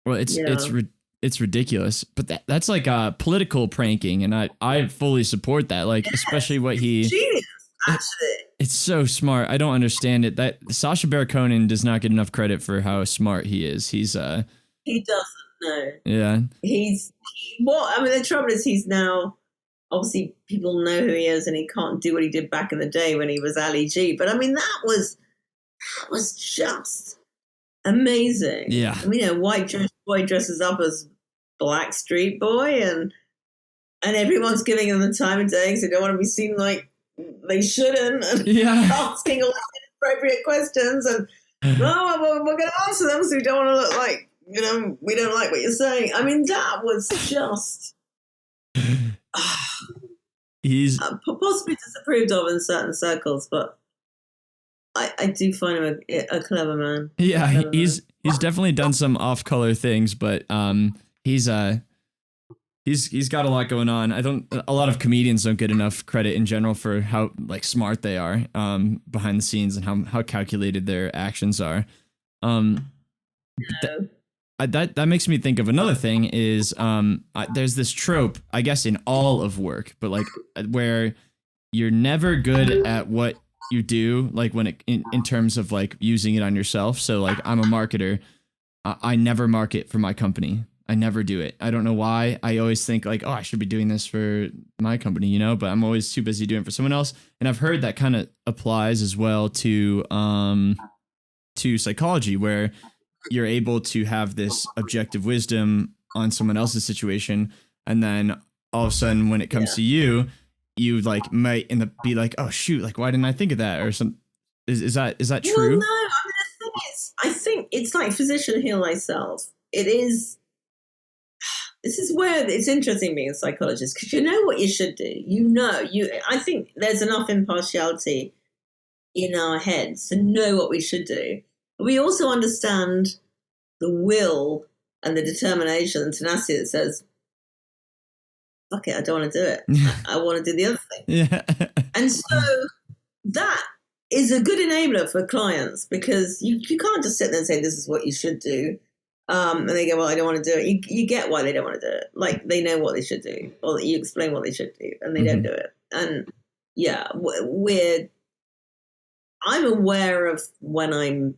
[SPEAKER 1] Well, it's ridiculous, but that's like political pranking, and I fully support that. Like, especially what he
[SPEAKER 3] Genius, actually.
[SPEAKER 1] It's so smart. I don't understand it. That Sacha Baron Cohen does not get enough credit for how smart he is. He's
[SPEAKER 3] He doesn't know.
[SPEAKER 1] Yeah.
[SPEAKER 3] I mean, the trouble is he's now, obviously people know who he is, and he can't do what he did back in the day when he was Ali G. But I mean, that was just amazing.
[SPEAKER 1] Yeah.
[SPEAKER 3] I mean, white Jewish boy dresses up as black street boy, and everyone's giving him the time of day because they don't want to be seen like they shouldn't, and asking all these inappropriate questions, and we're going to answer them, so we don't want to look like, we don't like what you're saying. I mean, that was just
[SPEAKER 1] he's
[SPEAKER 3] possibly disapproved of in certain circles, but I do find him a clever man.
[SPEAKER 1] Yeah, he's definitely done some off-color things, but he's got a lot going on. A lot of comedians don't get enough credit in general for how like smart they are behind the scenes and how calculated their actions are. That makes me think of another thing is there's this trope, I guess, in all of work, but like where you're never good at what you do, like when in terms of like using it on yourself. So like I'm a marketer. I never market for my company. I never do it. I don't know why. I always think like, oh, I should be doing this for my company, but I'm always too busy doing it for someone else. And I've heard that kind of applies as well to psychology, where you're able to have this objective wisdom on someone else's situation. And then all of a sudden when it comes to you like might be like, oh shoot, like why didn't I think of that? Or some, is that true?
[SPEAKER 3] Well, no, I mean, the thing is, I think it's like physician heal thyself. It is. This is where it's interesting being a psychologist, because you know what you should do. I think there's enough impartiality in our heads to know what we should do. But we also understand the will and the determination and tenacity that says, fuck it, I don't want to do it. I want to do the other thing.
[SPEAKER 1] Yeah.
[SPEAKER 3] And so that is a good enabler for clients, because you can't just sit there and say, this is what you should do. And they go, well, I don't want to do it. You get why they don't want to do it. Like, they know what they should do, or you explain what they should do, and they don't do it. And yeah, I'm aware of when I'm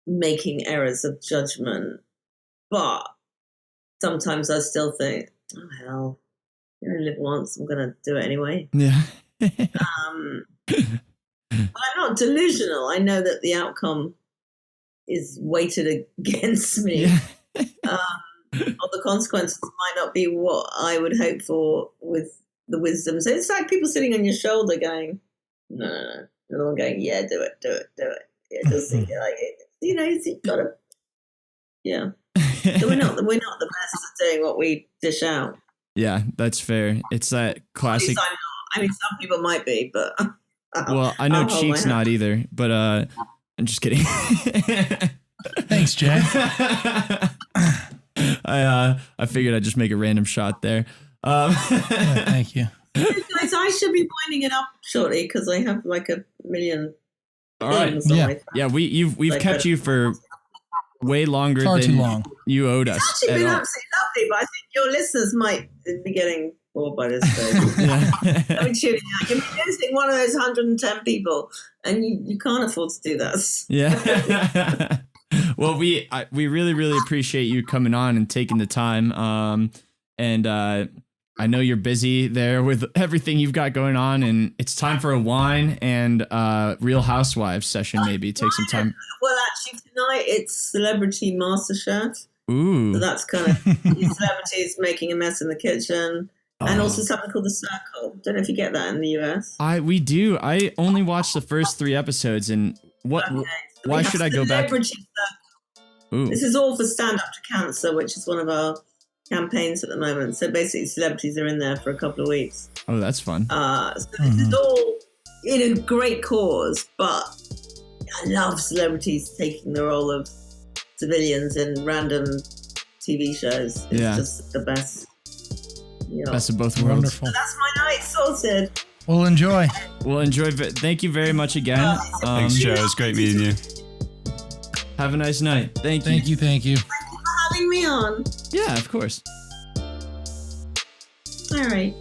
[SPEAKER 3] making errors of judgment, but sometimes I still think, oh hell, you only live once, I'm gonna do it anyway.
[SPEAKER 1] Yeah.
[SPEAKER 3] not delusional. I know that the outcome is weighted against me.
[SPEAKER 1] Yeah.
[SPEAKER 3] Or the consequences might not be what I would hope for with the wisdom. So it's like people sitting on your shoulder going, no. And I'm going, yeah, do it. It does seem like it. You've got to, yeah. So we're not the best at doing what we dish out.
[SPEAKER 1] Yeah, that's fair. It's that classic.
[SPEAKER 3] At least I'm not. I mean, some people might be, but
[SPEAKER 1] Well, I know Cheek's not either, but I'm just kidding.
[SPEAKER 2] Thanks, Jay.
[SPEAKER 1] I figured I'd just make a random shot there.
[SPEAKER 2] Yeah, thank you.
[SPEAKER 3] Guys, I should be winding it up shortly because I have like a million.
[SPEAKER 1] All right.
[SPEAKER 3] things on my phone.
[SPEAKER 1] Yeah, we've
[SPEAKER 3] Like,
[SPEAKER 1] kept you for way longer
[SPEAKER 2] Far too
[SPEAKER 1] than
[SPEAKER 2] long.
[SPEAKER 1] you owed us.
[SPEAKER 3] It's actually
[SPEAKER 1] at
[SPEAKER 3] been
[SPEAKER 1] all.
[SPEAKER 3] absolutely lovely, but I think your listeners might be getting bored by this stage.
[SPEAKER 1] Yeah.
[SPEAKER 3] I mean, tuning out. You're losing one of those 110 people, and you can't afford to do that.
[SPEAKER 1] Yeah. Well, we really, really appreciate you coming on and taking the time. And I know you're busy there with everything you've got going on, and it's time for a wine and Real Housewives session. Maybe take some time.
[SPEAKER 3] Well, actually, tonight it's Celebrity MasterChef.
[SPEAKER 1] Ooh.
[SPEAKER 3] So that's kind of celebrities making a mess in the kitchen. And also something called The Circle. Don't know if you get that in the US.
[SPEAKER 1] We do. I only watched the first 3 episodes, and what?
[SPEAKER 3] Okay, so
[SPEAKER 1] Why
[SPEAKER 3] we have
[SPEAKER 1] should I go back?
[SPEAKER 3] Celebrity Circle.
[SPEAKER 1] Ooh.
[SPEAKER 3] This is all for Stand Up to Cancer, which is one of our campaigns at the moment. So basically, celebrities are in there for a couple of weeks.
[SPEAKER 1] Oh, that's fun.
[SPEAKER 3] So this is all in a great cause, but I love celebrities taking the role of civilians in random TV shows. It's just the best.
[SPEAKER 1] Best of both worlds.
[SPEAKER 2] Wonderful.
[SPEAKER 3] So that's my night sorted.
[SPEAKER 2] We'll enjoy.
[SPEAKER 1] Well, enjoy. Thank you very much again.
[SPEAKER 4] Thanks, Joe. It's great meeting you.
[SPEAKER 1] Have a nice night. Thank you.
[SPEAKER 2] Thank you.
[SPEAKER 3] Thank you for having me on.
[SPEAKER 1] Yeah, of course.
[SPEAKER 3] All right.